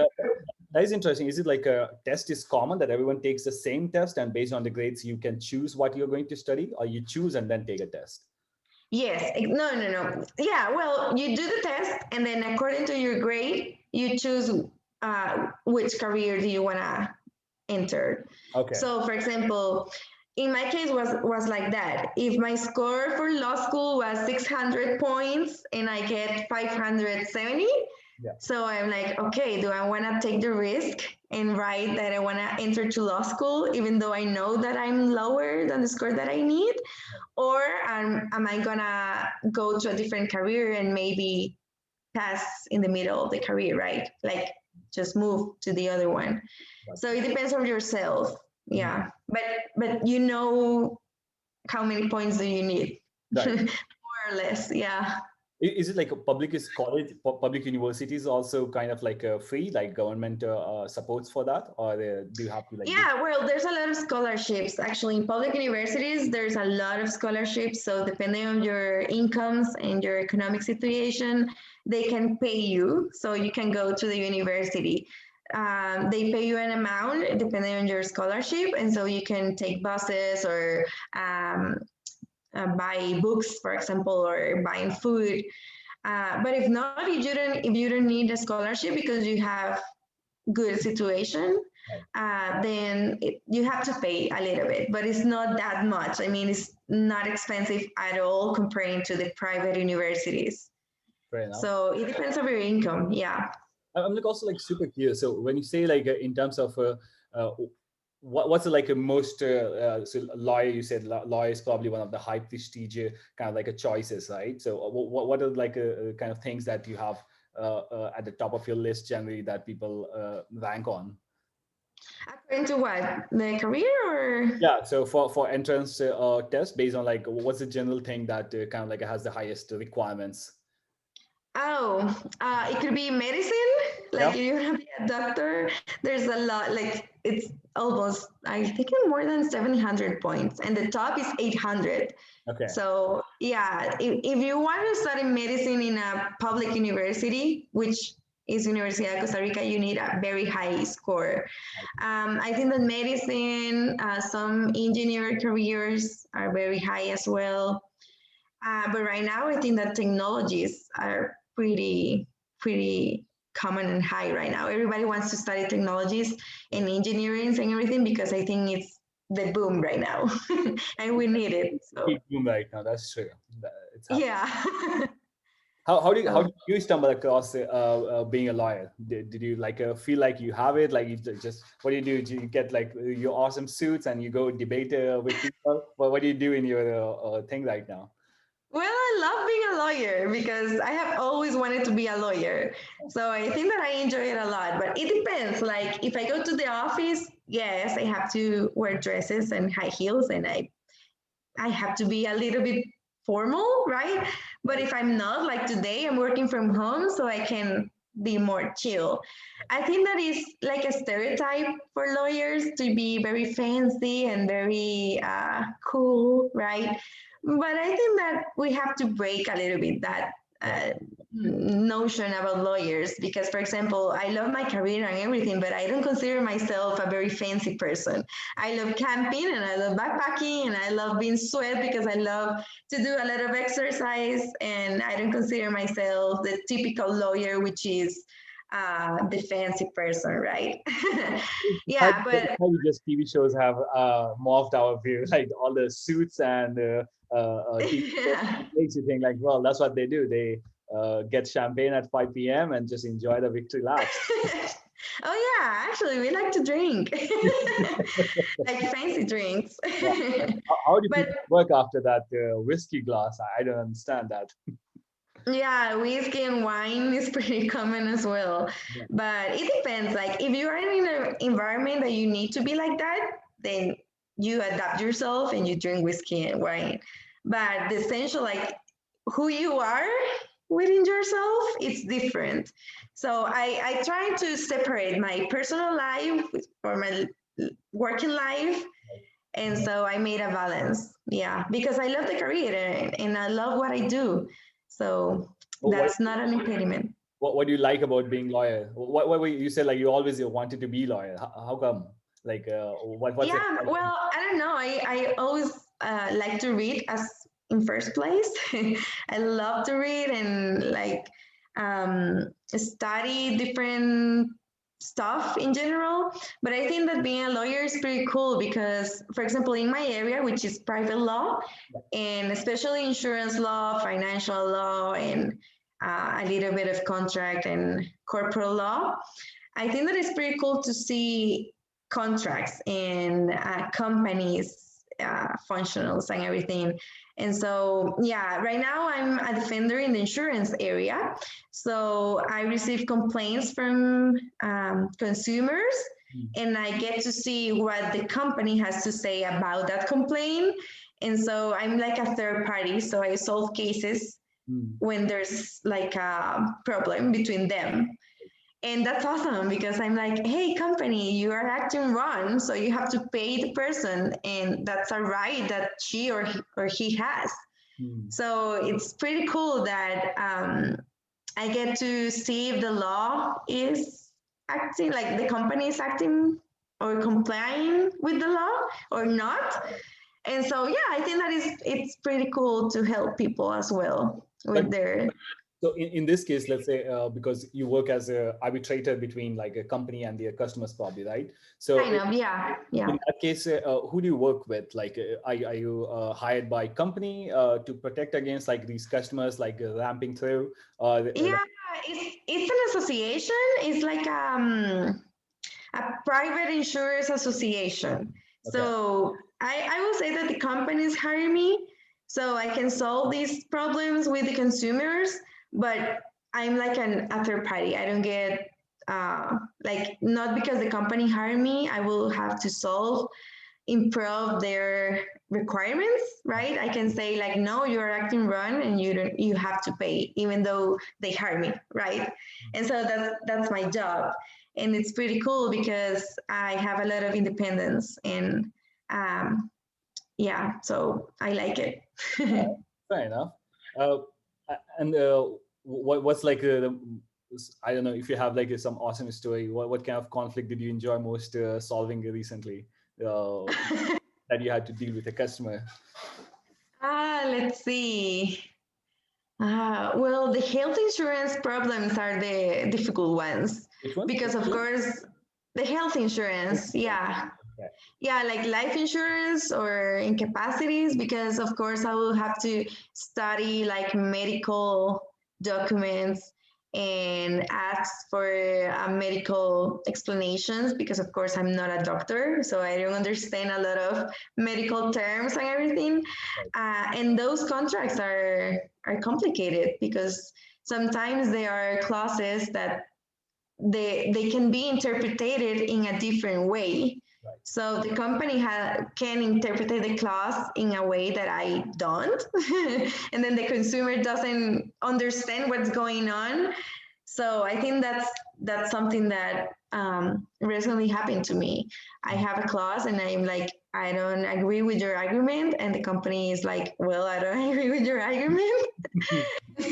S1: that is interesting. Is it like a test is common that everyone takes the same test and based on the grades you can choose what you're going to study, or you choose and then take a test?
S2: yes, no, no, no. Yeah, well, you do the test, and then according to your grade, you choose which career do you want to enter.
S1: Okay.
S2: So, for example, in my case was like that. If my score for law school was 600 points and I get 570,
S1: Yeah.
S2: so I'm like, okay, do I want to take the risk and write that I want to enter to law school, even though I know that I'm lower than the score that I need? Or am I gonna go to a different career and maybe pass in the middle of the career, right? Like just move to the other one. So it depends on yourself.
S1: Mhm.
S2: Yeah. But you know how many points do you need?
S1: Right.
S2: More or less. Yeah.
S1: Is it like a public is college, public universities also kind of like free, like government supports for that, or do you have to like do?
S2: Yeah, well, there's a lot of scholarships. Actually, in public universities, there's a lot of scholarships. So, depending on your incomes and your economic situation, they can pay you. So, you can go to the university. They pay you an amount depending on your scholarship. And so, you can take buses or um, buy books, for example, or buying food. But if not, if you don't need a scholarship because you have good situation, then you have to pay a little bit, but it's not that much. I mean, it's not expensive at all comparing to the private universities.
S1: Fair enough.
S2: So it depends on your income. Yeah.
S1: I'm like also like super curious. So when you say like in terms of uh, what's like a most so lawyer, you said lawyer is probably one of the high prestige kind of like a choices, right? So what are like kind of things that you have at the top of your list generally that people rank on?
S2: According to what? The career or?
S1: Yeah, so for entrance test based on like what's the general thing that kind of like has the highest requirements?
S2: Oh, it could be medicine.
S1: Yeah.
S2: Like if you want to be a doctor, there's a lot. Like it's almost, I think, more than 700 points, and the top is 800.
S1: Okay.
S2: So yeah, if you want to study medicine in a public university, which is Universidad de Costa Rica, you need a very high score. I think that medicine, some engineer careers are very high as well. But right now, I think that technologies are pretty common and high right now. Everybody wants to study technologies and engineering and everything because I think it's the boom right now, and we need it. So
S1: Keep boom right now. That's true. It's happening.
S2: yeah.
S1: How
S2: So
S1: did you stumble across being a lawyer? Did you like feel like you have it? Like you just what do you do? Do you get like your awesome suits and you go debate with people? What do you do in your thing right now?
S2: well, I love being a lawyer because I have always wanted to be a lawyer. So I think that I enjoy it a lot, but it depends. Like if I go to the office, yes, I have to wear dresses and high heels and I have to be a little bit formal, right? But if I'm not, like today, I'm working from home, so I can be more chill. I think that is like a stereotype for lawyers to be very fancy and very cool, right? But I think that we have to break a little bit that
S1: Right.
S2: notion about lawyers because, for example, I love my career and everything, but I don't consider myself a very fancy person. I love camping and I love backpacking and I love being sweat because I love to do a lot of exercise. And I don't consider myself the typical lawyer, which is the fancy person, right?
S1: How,
S2: Yeah, but
S1: how just TV shows have morphed our view, like all the suits and TV shows
S2: yeah.
S1: makes you think like, well, that's what they do. They get champagne at 5 p.m. and just enjoy the victory laps.
S2: Oh yeah, actually we like to drink. Like fancy drinks.
S1: Yeah. How do
S2: But
S1: people work after that whiskey glass? I don't understand that.
S2: yeah, whiskey and wine is pretty common as well.
S1: Yeah.
S2: But it depends. Like if you are in an environment that you need to be like that, then you adapt yourself and you drink whiskey and wine. But the essential, like who you are within yourself, it's different. So I try to separate my personal life or my working life And so I made a balance. Yeah, because I love the career and I love what I do. So
S1: What,
S2: that's not an impediment.
S1: what do you like about being lawyer? What you said like you always wanted to be lawyer. How come? Like what's it?
S2: Yeah, well, I don't know. I always like to read as in first place. I love to read and like study different stuff in general. But I think that being a lawyer is pretty cool because, for example, in my area, which is private law, and especially insurance law, financial law, and a little bit of contract and corporate law, I think that it's pretty cool to see contracts and companies, functionals and everything. And so, yeah, right now I'm a defender in the insurance area. So I receive complaints from consumers and I get to see what the company has to say about that complaint. And so I'm like a third party. So I solve cases when there's like a problem between them. And that's awesome because I'm like, hey, company, you are acting wrong. So you have to pay the person. And that's a right that she or he has. So it's pretty cool that I get to see if the law is acting, like the company is acting or complying with the law or not. And so, yeah, I think that it's pretty cool to help people as well with their.
S1: So in this case, let's say because you work as a arbitrator between like a company and their customers, probably, right? So
S2: Kind of, yeah.
S1: in that case, who do you work with? Like, are you hired by company to protect against like these customers like ramping through?
S2: Yeah, it's an association. It's like a private insurance association.
S1: Okay.
S2: So I will say that the companies hire me so I can solve these problems with the consumers, but I'm like a third party. I don't get like not because the company hired me, I will have to improve their requirements, right? I can say like, no, you're acting wrong and you have to pay, even though they hire me, right? And so that's my job. And it's pretty cool because I have a lot of independence and yeah, so I like it.
S1: Fair enough. Uh, and what's like I don't know if you have like some awesome story. What kind of conflict did you enjoy most solving recently that you had to deal with a customer?
S2: Let's see. Well, the health insurance problems are the difficult ones
S1: Which one?
S2: because, of course, the health insurance, yeah.
S1: Okay.
S2: Yeah, like life insurance or incapacities, because, of course, I will have to study like medical documents and ask for medical explanations because, of course, I'm not a doctor, so I don't understand a lot of medical terms and everything. And those contracts are complicated because sometimes there are clauses that they can be interpreted in a different way. So the company can interpret the clause in a way that I don't, and then the consumer doesn't understand what's going on. So I think that's something that recently happened to me. I have a clause and I'm like, I don't agree with your argument, and the company is like, well, I don't agree with your argument.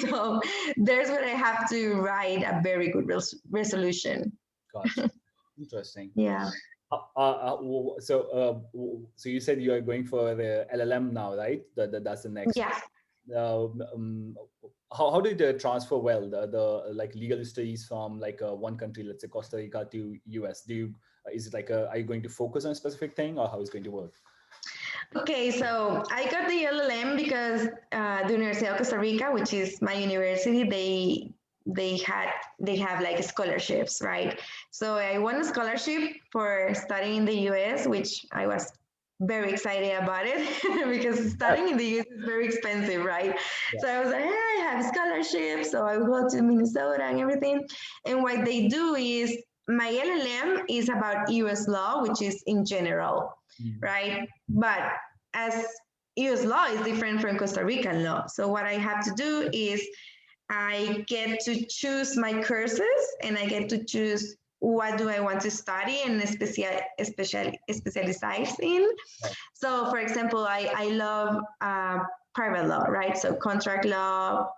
S2: So there's where I have to write a very good resolution.
S1: Gotcha. Interesting.
S2: Yeah.
S1: So you said you are going for the LLM now, right? That's the next.
S2: Yeah.
S1: Um, how did it transfer well the like legal studies from like one country, let's say Costa Rica, to US? Do you is it like are you going to focus on a specific thing, or how is it going to work?
S2: Okay, so I got the LLM because the University of Costa Rica, which is my university, they have like scholarships, right? So I won a scholarship for studying in the US, which I was very excited about it because studying in the US is very expensive, right? Yeah. So I was like, hey, I have a scholarship, so I will go to Minnesota and everything. And what they do is my LLM is about US law, which is in general, right? But as US law is different from Costa Rican law. So what I have to do is I get to choose my courses and I get to choose what do I want to study and specialize in.
S1: Right.
S2: So, for example, I love private law, right? So, contract law,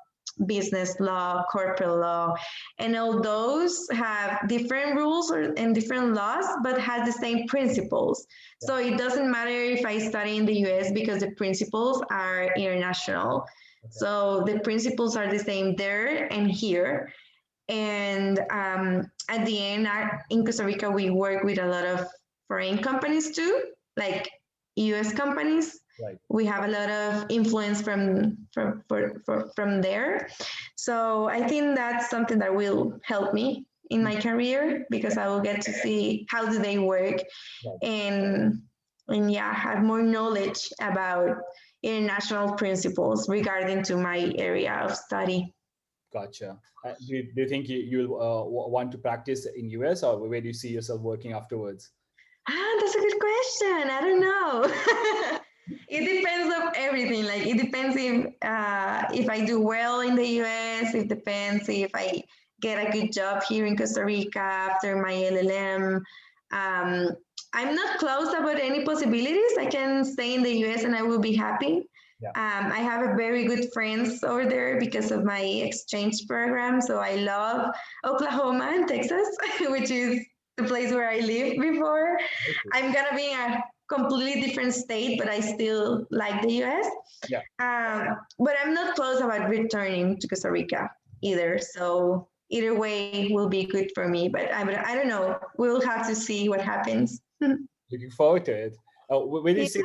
S2: business law, corporate law, and all those have different rules and different laws, but has the same principles.
S1: Yeah.
S2: So it doesn't matter if I study in the US because the principles are international.
S1: Okay.
S2: So the principles are the same there and here. And at the end, in Costa Rica, we work with a lot of foreign companies too, like US companies.
S1: Right.
S2: We have a lot of influence from there. So I think that's something that will help me in my career because I will get to see how do they work
S1: Right.
S2: and yeah, have more knowledge about international principles regarding to my area of study.
S1: Gotcha. Do you think you'll want to practice in US, or where do you see yourself working afterwards?
S2: That's a good question. I don't know. It depends of everything. Like it depends if I do well in the US. It depends if I get a good job here in Costa Rica after my LLM. Um, I'm not closed about any possibilities. I can stay in the US and I will be happy.
S1: Yeah.
S2: I have a very good friends over there because of my exchange program. So I love Oklahoma and Texas, which is the place where I lived before. I'm gonna be in a completely different state, but I still like the US.
S1: Yeah.
S2: But I'm not close about returning to Costa Rica either. So either way will be good for me. But I don't know. We'll have to see what happens.
S1: Looking forward to it. Where do you see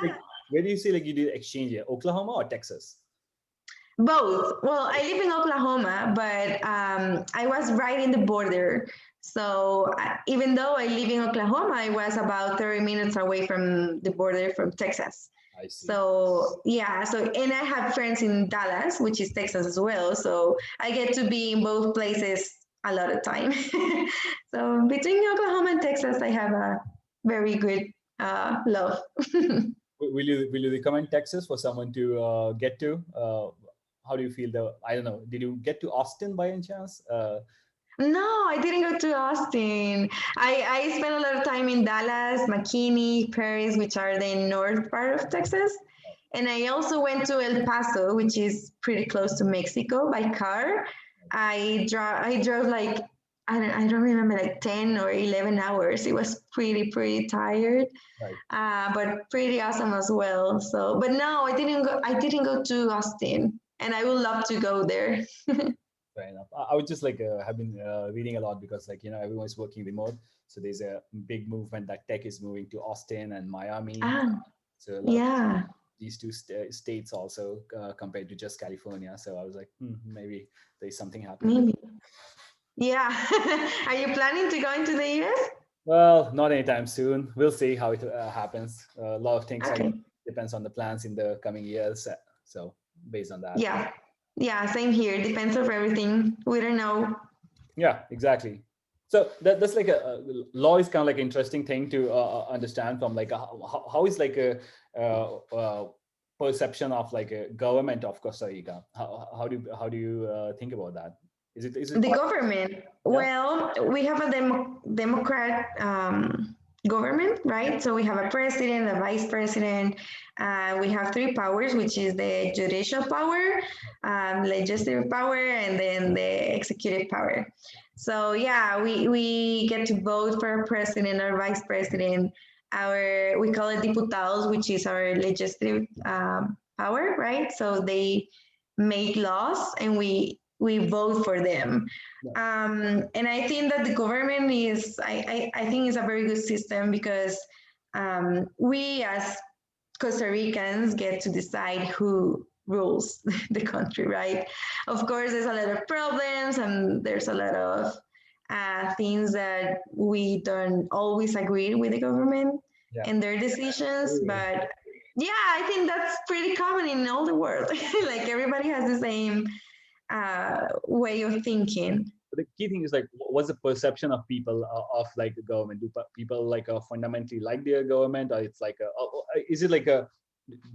S2: Yeah.
S1: like you did exchange here? Oklahoma or Texas?
S2: Both. Well, I live in Oklahoma, but I was right in the border. So even though I live in Oklahoma, I was about 30 minutes away from the border from Texas.
S1: I see.
S2: So yeah, so and I have friends in Dallas, which is Texas as well. So I get to be in both places a lot of time. So between Oklahoma and Texas, I have a very good love.
S1: Will you recommend Texas for someone to get to? How do you feel? I don't know. Did you get to Austin by any chance?
S2: No, I didn't go to Austin. I spent a lot of time in Dallas, McKinney, Paris, which are the north part of Texas. And I also went to El Paso, which is pretty close to Mexico by car. I drove like I don't remember, like 10 or 11 hours. It was pretty tired.
S1: Right.
S2: But pretty awesome as well. So but no, I didn't go to Austin and I would love to go there.
S1: Fair enough. I would just like have been reading a lot because everyone's working remote, so there's a big movement that tech is moving to Austin and Miami.
S2: Ah,
S1: So a lot of
S2: yeah.
S1: these two states also compared to just California. So I was like, maybe there's something happening there.
S2: Maybe. Yeah. Are you planning to go into the US?
S1: Well, not anytime soon. We'll see how it happens. A lot of things
S2: Okay.
S1: depends on the plans in the coming years. So based on that.
S2: Yeah. Yeah, same here. Depends of everything. We don't know.
S1: Yeah, exactly. So that's like a law is kind of like an interesting thing to understand from like how is like a perception of like a government of Costa Rica. How do you think about that? Is it
S2: The
S1: quite,
S2: government.
S1: yeah?
S2: Well, we have a Democrat government, right? So we have a president, a vice president. We have three powers, which is the judicial power, legislative power, and then the executive power. So yeah, we get to vote for a president or vice president. We call it diputados, which is our legislative power, right? So they make laws and we vote for them. And I think that the government I think is a very good system because we as Costa Ricans get to decide who rules the country, right? Of course, there's a lot of problems and there's a lot of things that we don't always agree with the government
S1: Yeah.
S2: and their decisions, but yeah, I think that's pretty common in all the world. Like everybody has the same way of thinking.
S1: But the key thing is like, what's the perception of people of like the government? Do people like fundamentally like their government, or it's like is it like a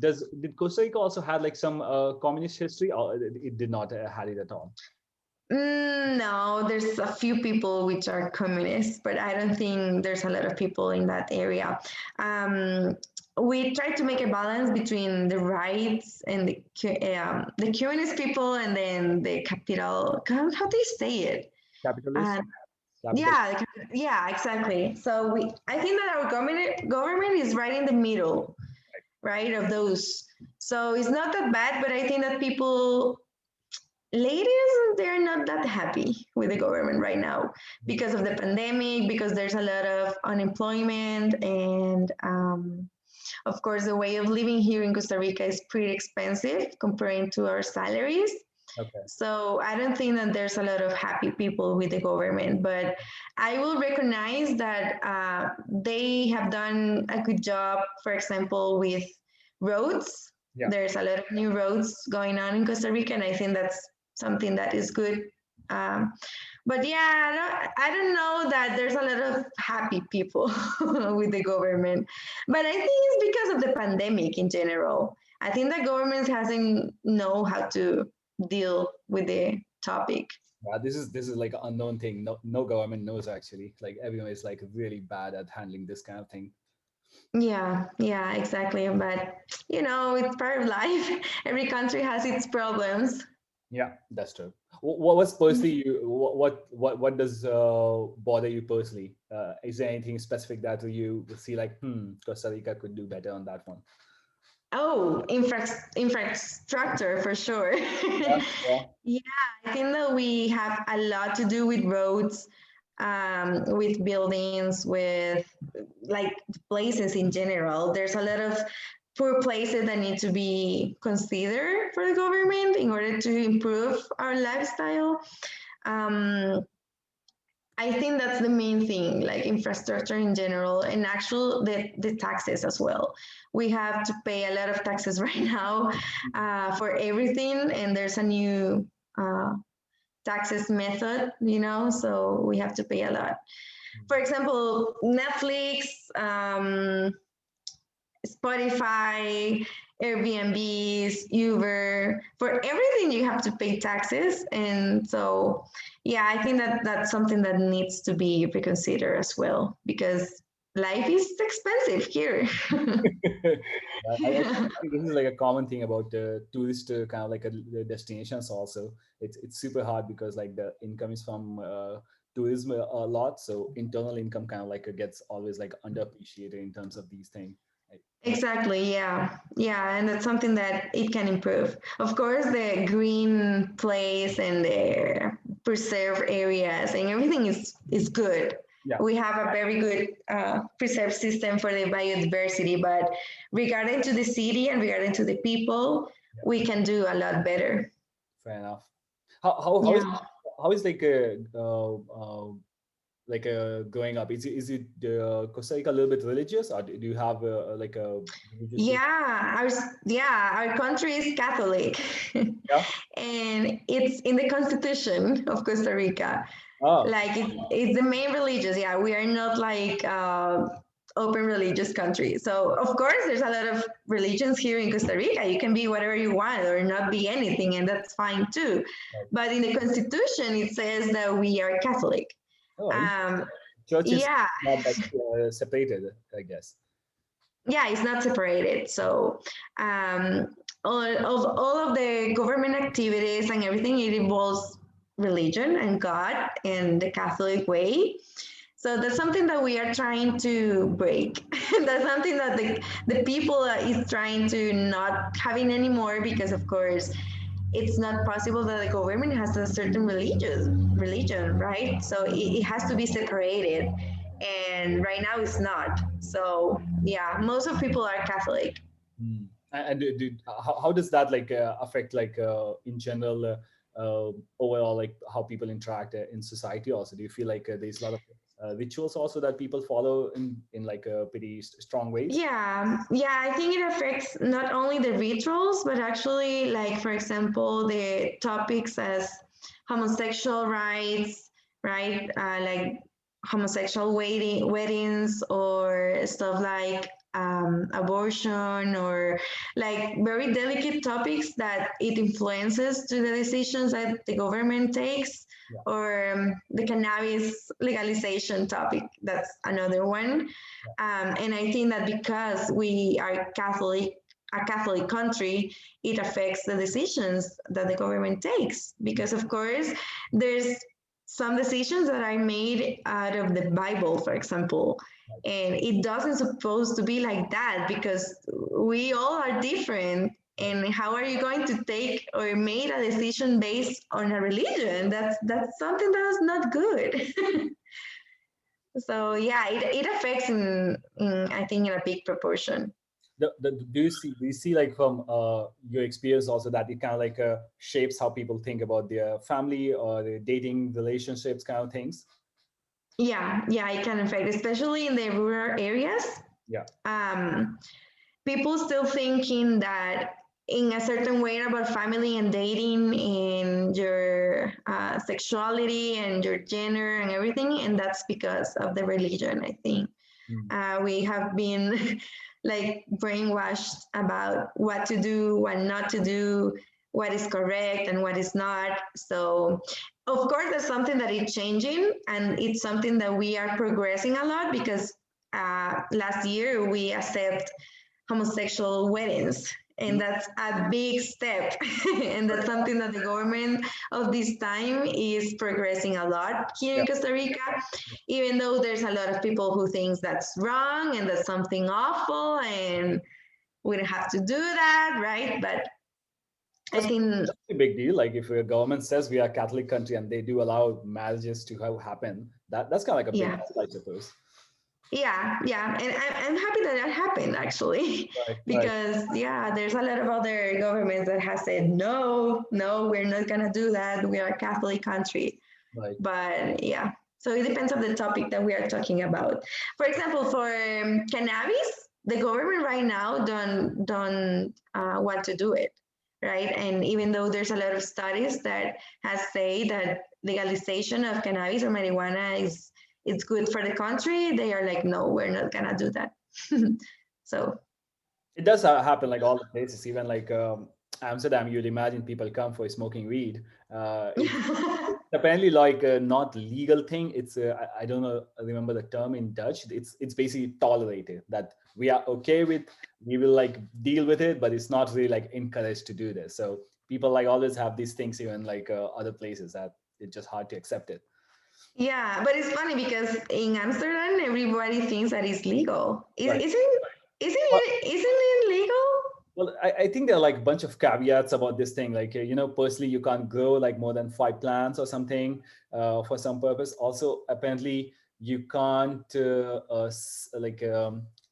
S1: did Costa Rica also had like some communist history, or it did not had it at all?
S2: No, there's a few people which are communists, but I don't think there's a lot of people in that area. Um, we try to make a balance between the rights and the communist people, and then the capital. How do you say it?
S1: Capitalist,
S2: Uh,
S1: capital.
S2: yeah, yeah, exactly. So I think that our government is right in the middle, right, of those. So it's not that bad, but I think that people ladies, they're not that happy with the government right now because of the pandemic, because there's a lot of unemployment, and of course the way of living here in Costa Rica is pretty expensive comparing to our salaries.
S1: Okay.
S2: So I don't think that there's a lot of happy people with the government, but I will recognize that they have done a good job, for example, with roads.
S1: Yeah.
S2: There's a lot of new roads going on in Costa Rica, and I think that's something that is good. Um, but yeah, I don't know that there's a lot of happy people with the government. But I think it's because of the pandemic in general. I think the government hasn't know how to deal with the topic.
S1: Yeah, this is like an unknown thing. No government knows actually. Like everyone is like really bad at handling this kind of thing.
S2: Yeah, exactly. But it's part of life. Every country has its problems.
S1: Yeah, that's true. What was personally you? What does bother you personally? Is there anything specific that you see like, Costa Rica could do better on that one?
S2: Oh, infrastructure for sure.
S1: Yeah, yeah.
S2: Yeah, I think that we have a lot to do with roads, with buildings, with like places in general. There's a lot of poor places that need to be considered for the government in order to improve our lifestyle. Um, I think that's the main thing, like infrastructure in general, and actual the taxes as well. We have to pay a lot of taxes right now for everything, and there's a new uh, taxes method, so we have to pay a lot. For example, Netflix, Spotify, Airbnbs, Uber, for everything you have to pay taxes. And so, yeah, I think that that's something that needs to be reconsidered as well because life is expensive here.
S1: I think this is like a common thing about tourist kind of like the destinations also. It's super hard because like the income is from tourism a lot, so internal income kind of like gets always like underappreciated in terms of these things. Like,
S2: Exactly, yeah, and that's something that it can improve. Of course, the green place and the preserved areas and everything is good.
S1: yeah,
S2: We have a very good preserve system for the biodiversity, but regarding to the city and regarding to the people,
S1: yeah,
S2: we can do a lot better.
S1: fair enough. How is
S2: Yeah.
S1: like growing up? Is it Costa Rica a little bit religious, or do you have like a religious base?
S2: Our country is Catholic,
S1: Yeah.
S2: and it's in the Constitution of Costa Rica.
S1: Oh,
S2: Like it's the main religious. Yeah, we are not like open religious country. So of course, there's a lot of religions here in Costa Rica. You can be whatever you want or not be anything, and that's fine too.
S1: right.
S2: But in the Constitution, it says that we are Catholic.
S1: Oh,
S2: Um,
S1: church is
S2: yeah,
S1: not like separated, I guess.
S2: yeah, it's not separated. So um, all of the government activities and everything, it involves religion and God and the Catholic way. So that's something that we are trying to break. That's something that the people is trying to not having anymore because, of course, it's not possible that the government has a certain religion, right? So it has to be separated, and right now it's not. So yeah, most of people are Catholic.
S1: And how does that like affect like in general overall like how people interact in society? Also, do you feel like there's a lot of rituals also that people follow in like pretty strong ways?
S2: Yeah, I think it affects not only the rituals, but actually, like for example, the topics as homosexual rights, right? Like homosexual weddings or stuff like abortion, or like very delicate topics that it influences to the decisions that the government takes,
S1: Yeah.
S2: or the cannabis legalization topic. That's another one. And I think that because we are Catholic, a Catholic country, it affects the decisions that the government takes. Because of course, there's some decisions that are made out of the Bible, for example, and it doesn't supposed to be like that because we all are different. And how are you going to take or make a decision based on a religion? That's something that's not good. So yeah, it affects in I think in a big proportion.
S1: Do you see like from your experience also that it kind of like shapes how people think about their family or their dating relationships kind of things?
S2: Yeah, it can affect, especially in the rural areas.
S1: Yeah.
S2: Um, People still thinking that in a certain way about family and dating and your sexuality and your gender and everything, and that's because of the religion, I think.
S1: Mm.
S2: We have been like brainwashed about what to do, what not to do, what is correct and what is not. So, of course, that's something that is changing, and it's something that we are progressing a lot because last year we accept homosexual weddings, and
S1: Mm.
S2: that's a big step. And that's something that the government of this time is progressing a lot here
S1: Yeah.
S2: in Costa Rica, even though there's a lot of people who thinks that's wrong and that's something awful and we don't have to do that, right? But I
S1: That's
S2: think
S1: a big deal. Like if a government says we are a Catholic country and they do allow marriages to have happen, that's kind of like a big
S2: yeah,
S1: deal, I suppose.
S2: yeah, and I'm happy that that happened actually,
S1: Right. Right.
S2: because yeah, there's a lot of other governments that have said no, no, we're not gonna do that. We are a Catholic country,
S1: Right.
S2: but yeah. So it depends on the topic that we are talking about. For example, for cannabis, the government right now don't want to do it, right? And even though there's a lot of studies that has say that legalization of cannabis or marijuana is it's good for the country, they are like, no, we're not gonna do that. So
S1: It does happen like all the places, even like Amsterdam. You'd imagine people come for smoking weed. It's apparently like a not legal thing. It's I don't know. I remember the term in Dutch. It's basically tolerated that we are okay with. We will like deal with it, but it's not really like encouraged to do this. So people like always have these things even like other places that it's just hard to accept it.
S2: yeah, but it's funny because in Amsterdam, everybody thinks that it's legal.
S1: Right.
S2: Isn't it legal?
S1: Well, I think there are like a bunch of caveats about this thing. Like, personally, you can't grow like more than 5 plants or something for some purpose. Also, apparently, you can't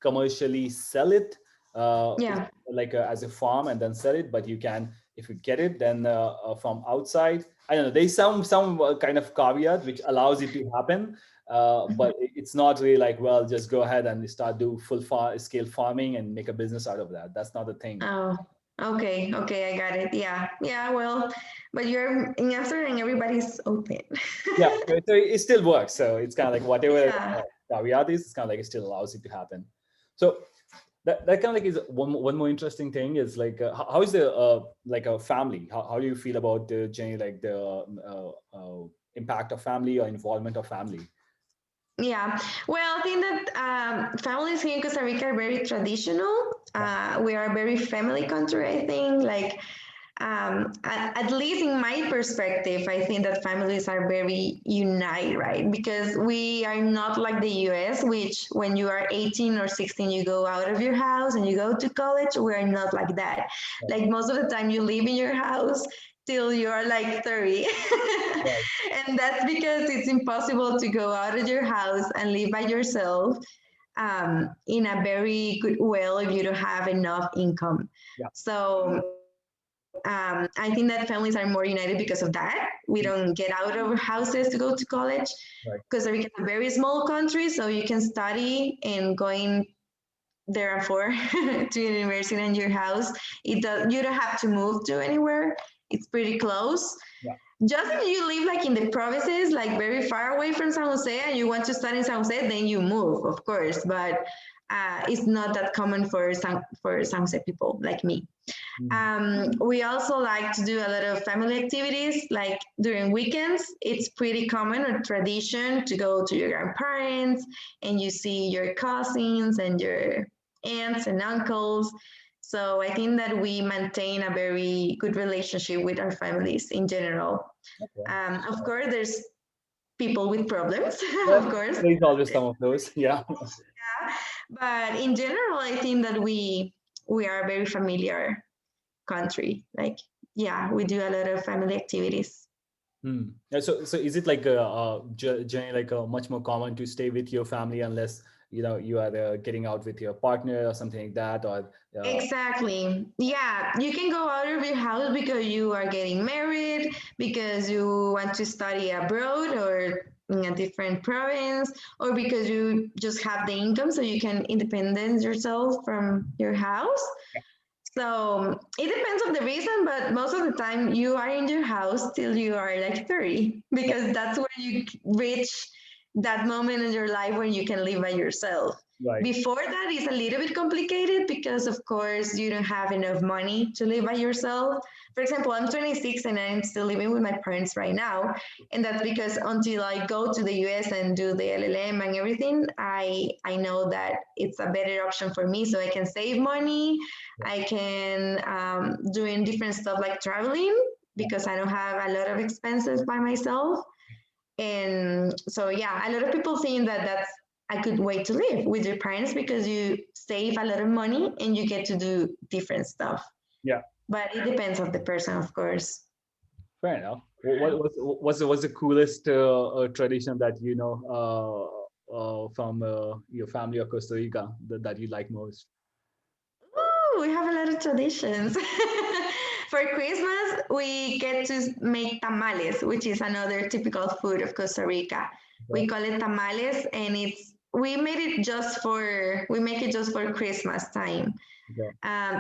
S1: commercially sell it
S2: Yeah.
S1: like as a farm and then sell it. But you can, if you get it, then from outside. I don't know. There's some kind of caveat which allows it to happen. But it's not really like, well, just go ahead and start do full scale farming and make a business out of that. That's not the thing.
S2: Oh, okay, I got it. Yeah. Well, but you're in Amsterdam, everybody's open.
S1: Yeah, so it still works. So it's kind of like whatever
S2: Yeah.
S1: caveat is, it's kind of like it still allows it to happen. So that kind of like is one more interesting thing is like how is the like a family? How do you feel about the generally like the impact of family or involvement of family?
S2: Yeah, well, I think that families here in Costa Rica are very traditional. We are a very family country, I think. Like, at least in my perspective, I think that families are very united, right? Because we are not like the US, which when you are 18 or 16, you go out of your house and you go to college. We are not like that. Like, most of the time, you live in your house till you are like 30.
S1: Right.
S2: And that's because it's impossible to go out of your house and live by yourself in a very good way if you don't have enough income.
S1: Yeah.
S2: So I think that families are more united because of that. We don't get out of our houses to go to college.
S1: Right.
S2: Costa Rica is a very small country, so you can study and going therefore to university in your house. You don't have to move to anywhere. It's pretty close.
S1: Yeah.
S2: Just if you live like in the provinces, like very far away from San Jose, and you want to study in San Jose, then you move, of course. But is not that common for San Jose people like me. We also like to do a lot of family activities, like during weekends. It's pretty common or tradition to go to your grandparents and you see your cousins and your aunts and uncles. So I think that we maintain a very good relationship with our families in general.
S1: Okay.
S2: Of course, there's people with problems,
S1: Well,
S2: of course.
S1: there's always some of those. Yeah.
S2: Yeah. But in general, I think that we are a very familiar country. Like, yeah, we do a lot of family activities.
S1: Yeah, so is it like generally like much more common to stay with your family unless you are getting out with your partner or something like that, or
S2: Exactly. Yeah, you can go out of your house because you are getting married, because you want to study abroad or in a different province, or because you just have the income so you can independence yourself from your house. So it depends on the reason, but most of the time you are in your house till you are like 30, because that's where you reach that moment in your life when you can live by yourself.
S1: right.
S2: Before that is a little bit complicated because, of course, you don't have enough money to live by yourself. For example, I'm 26 and I'm still living with my parents right now. And that's because until I go to the US and do the LLM and everything, I know that it's a better option for me. So I can save money. I can doing different stuff like traveling because I don't have a lot of expenses by myself. And so, yeah, a lot of people think that that's a good way to live with your parents because you save a lot of money and you get to do different stuff.
S1: Yeah.
S2: But it depends on the person, of course.
S1: Fair enough. What's the coolest tradition that from your family or Costa Rica that you like most?
S2: Ooh, we have a lot of traditions. For Christmas, we get to make tamales, which is another typical food of Costa Rica. We
S1: Okay.
S2: call it tamales, and we make it just for Christmas time.
S1: Okay.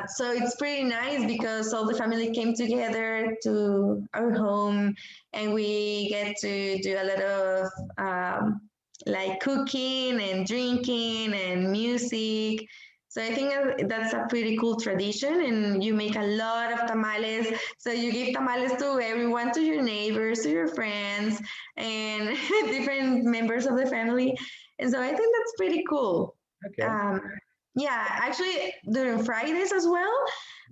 S2: So it's pretty nice because all the family came together to our home, and we get to do a lot of like cooking and drinking and music. So I think that's a pretty cool tradition, and you make a lot of tamales. So you give tamales to everyone, to your neighbors, to your friends, and different members of the family. And so I think that's pretty cool.
S1: Okay.
S2: Um, yeah, actually, during Fridays as well,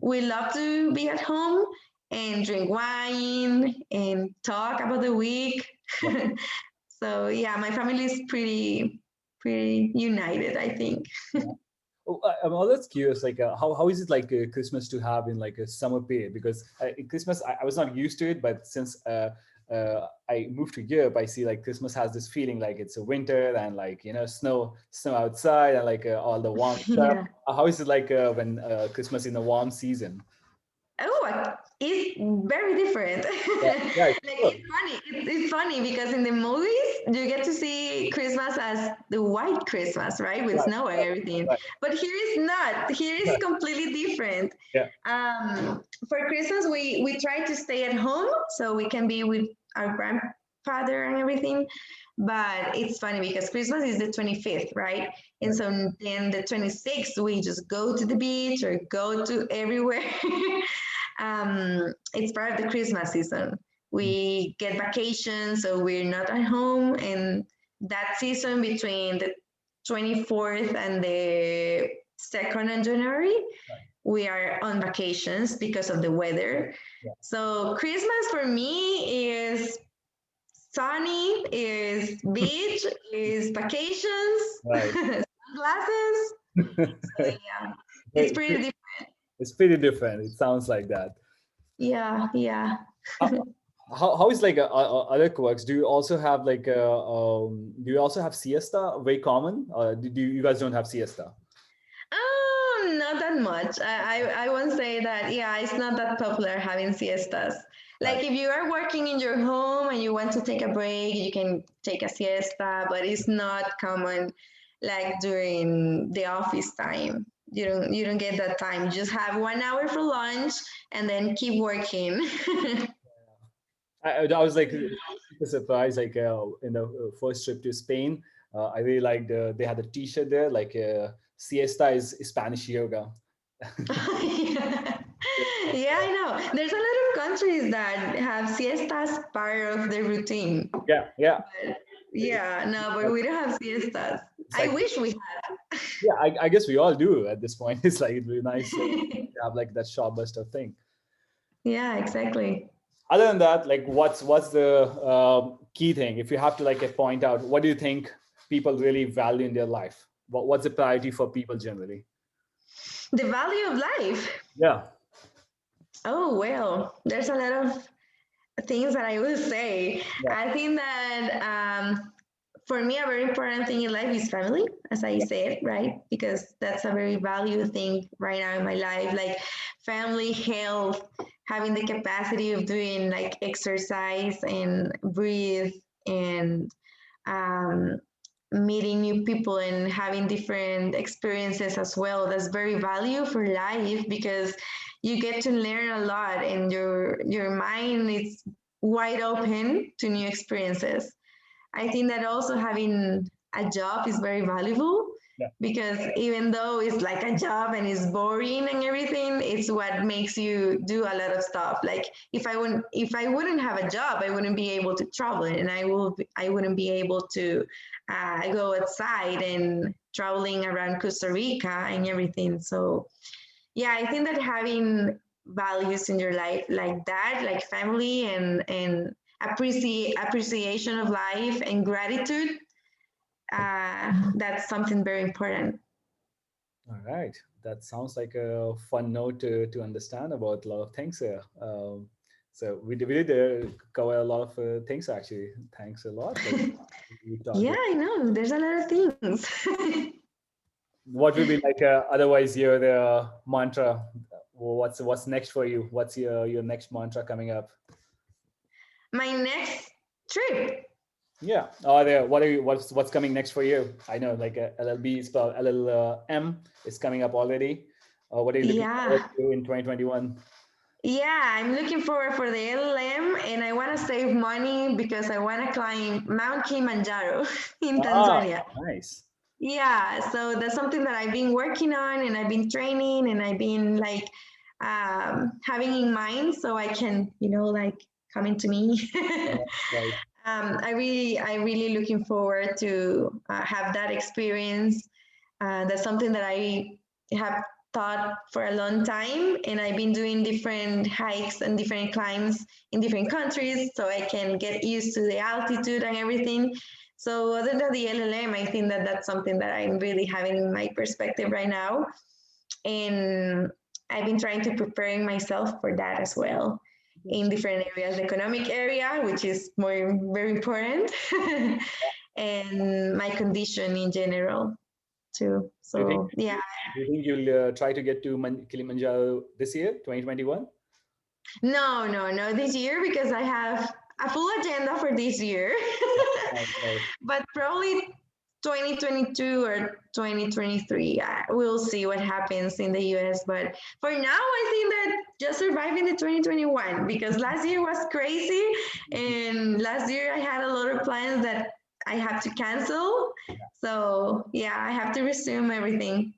S2: we love to be at home and drink wine and talk about the week.
S1: Yeah.
S2: So yeah, my family is pretty united, I think.
S1: Yeah. Oh, I'm always curious, like how is it like Christmas to have in like a summer period? Because in Christmas I was not used to it, but since I moved to Europe, I see like Christmas has this feeling like it's a winter and like snow outside and like all the warm stuff.
S2: Yeah.
S1: How is it like when Christmas in the warm season?
S2: It's very different.
S1: Yeah, yeah,
S2: Like
S1: sure.
S2: it's funny. It's funny because in the movies you get to see Christmas as the white Christmas, right, with
S1: Right,
S2: snow and everything.
S1: right,
S2: But here is not. Here is
S1: right.
S2: completely different.
S1: Yeah,
S2: For Christmas, we try to stay at home so we can be with our grandfather and everything. But it's funny because Christmas is the 25th, right? And
S1: right.
S2: so then the 26th, we just go to the beach or go to everywhere. It's part of the Christmas season.
S1: Mm.
S2: We get vacations, so we're not at home. And that season between the 24th and the 2nd of January,
S1: Right.
S2: we are on vacations because of the weather.
S1: Yeah.
S2: So Christmas for me is sunny, is beach, is vacations,
S1: Right.
S2: sunglasses. So yeah, it's
S1: It's
S2: pretty different.
S1: it's pretty different. It sounds like that.
S2: Yeah, yeah.
S1: How, how is like other works? Do you also have like do you also have siesta? Very common. Do you guys don't have siesta?
S2: Not that much. I won't say that. Yeah, it's not that popular having siestas.
S1: Right.
S2: Like if you are working in your home and you want to take a break, you can take a siesta, but it's not common like during the office time. You don't get that time. You just have 1 hour for lunch and then keep working.
S1: I was like super surprised. Like in the first trip to Spain, I really liked. They had a T-shirt there, like siesta is Spanish yoga.
S2: Yeah. Yeah, I know. There's a lot of countries that have siestas part of their routine.
S1: Yeah, yeah.
S2: But yeah, no, but we don't have siestas.
S1: It's
S2: I
S1: like,
S2: wish we
S1: yeah, I guess we all do at this point. It's like it'd be nice to
S2: had.
S1: have like that short burst of thing.
S2: Yeah, exactly.
S1: Other than that, like what's the key thing? If you have to like point out, what do you think people really value in their life? What's the priority for people generally?
S2: The value of life.
S1: Yeah,
S2: Oh, well, there's a lot of things that I would say.
S1: yeah,
S2: I think that for me, a very important thing in life is family, as I said, right? Because that's a very valuable thing right now in my life. Like family, health, having the capacity of doing like exercise and breathe and um, meeting new people and having different experiences as well. That's very valuable for life because you get to learn a lot and your mind is wide open to new experiences. I think that also having a job is very valuable
S1: yeah.
S2: because even though it's like a job and it's boring and everything, it's what makes you do a lot of stuff. Like if I wouldn't have a job, I wouldn't be able to travel and I wouldn't be able to go outside and traveling around Costa Rica and everything. So yeah, I think that having values in your life like that, like family and appreciation of life and gratitude, that's something very important.
S1: All right, that sounds like a fun note to understand about a lot of things here. So we did cover a lot of things actually. Thanks a lot. Like we talked.
S2: Yeah, I know. There's a lot of things.
S1: What will be like otherwise your mantra? What's next for you? What's your next mantra coming up?
S2: My next trip.
S1: Yeah. What's coming next for you? I know like LLB is LLM is coming up already. What are you looking forward
S2: Yeah.
S1: to in 2021?
S2: Yeah, I'm looking forward for the LLM and I want to save money because I want to climb Mount Kilimanjaro in
S1: Ah,
S2: Tanzania.
S1: nice.
S2: Yeah, so that's something that I've been working on and I've been training and I've been like having in mind so I can, like coming to me.
S1: Right.
S2: I really looking forward to have that experience. That's something that I have thought for a long time, and I've been doing different hikes and different climbs in different countries, so I can get used to the altitude and everything. So other than the LLM, I think that that's something that I'm really having in my perspective right now, and I've been trying to preparing myself for that as well in different areas, the economic area, which is more very important, and my condition in general too.
S1: Do you think
S2: So yeah,
S1: do you think you'll try to get to Kilimanjaro this year, 2021?
S2: no, this year because I have a full agenda for this year,
S1: Right, right.
S2: but probably 2022 or 2023. We'll see what happens in the US. But for now, I think that just surviving the 2021 because last year was crazy. And last year I had a lot of plans that I have to cancel. So yeah, I have to resume everything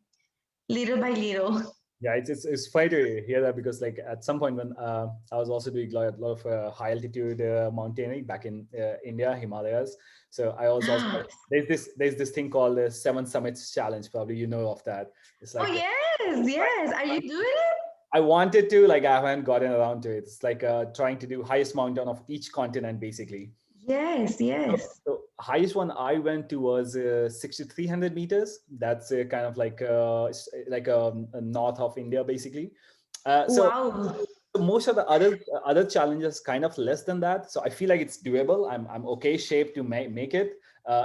S2: little by little.
S1: Yeah, it's funny to hear that because like at some point when I was also doing a lot of high altitude mountaineering back in India, Himalayas. So I was also
S2: Oh,
S1: there's this thing called the Seven Summits Challenge. Probably you know of that. It's like
S2: yes, yes. Are you doing it?
S1: I wanted to like I haven't gotten around to it. It's like trying to do highest mountain of each continent basically.
S2: Yes,
S1: So,
S2: yes.
S1: so highest one I went to was 6,300 meters. That's kind of like north of India, basically. So
S2: Wow.
S1: most of the other challenges kind of less than that. So I feel like it's doable. I'm okay shape to make it.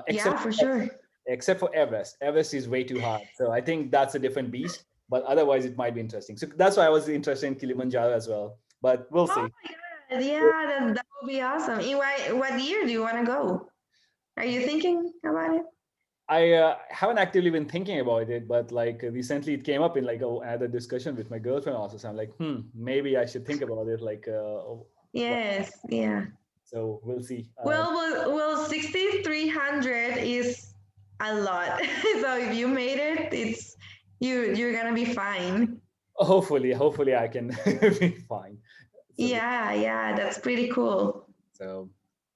S2: Yeah, for sure.
S1: Except for Everest. Everest is way too hard. So I think that's a different beast. But otherwise, it might be interesting. So that's why I was interested in Kilimanjaro as well. But we'll
S2: Oh
S1: see.
S2: my God. Yeah, that would be awesome. In what year do you want to go? Are you thinking about it?
S1: I haven't actively been thinking about it, but like recently it came up in like another discussion with my girlfriend also. So I'm like, maybe I should think about it. Like, what?
S2: Yes, yeah.
S1: So we'll see.
S2: Well, 6,300 is a lot. So if you made it, it's you're gonna be fine.
S1: Hopefully I can be fine. So,
S2: Yeah, that's pretty cool.
S1: so,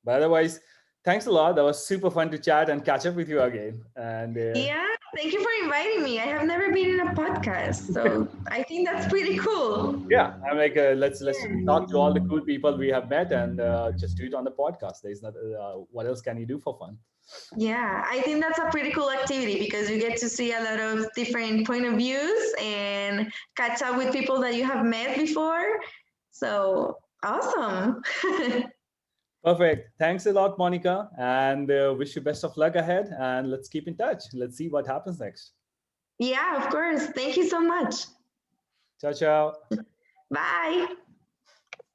S1: but otherwise, thanks a lot. That was super fun to chat and catch up with you again. And
S2: Yeah, thank you for inviting me. I have never been in a podcast, so I think that's pretty cool.
S1: yeah, I'm like, let's talk to all the cool people we have met and just do it on the podcast. There's not what else can you do for fun?
S2: Yeah, I think that's a pretty cool activity because you get to see a lot of different point of views and catch up with people that you have met before. So awesome.
S1: Perfect. Thanks a lot, Monica, and wish you best of luck ahead. And let's keep in touch. Let's see what happens next.
S2: Yeah, of course. Thank you so much.
S1: Ciao, ciao.
S2: Bye.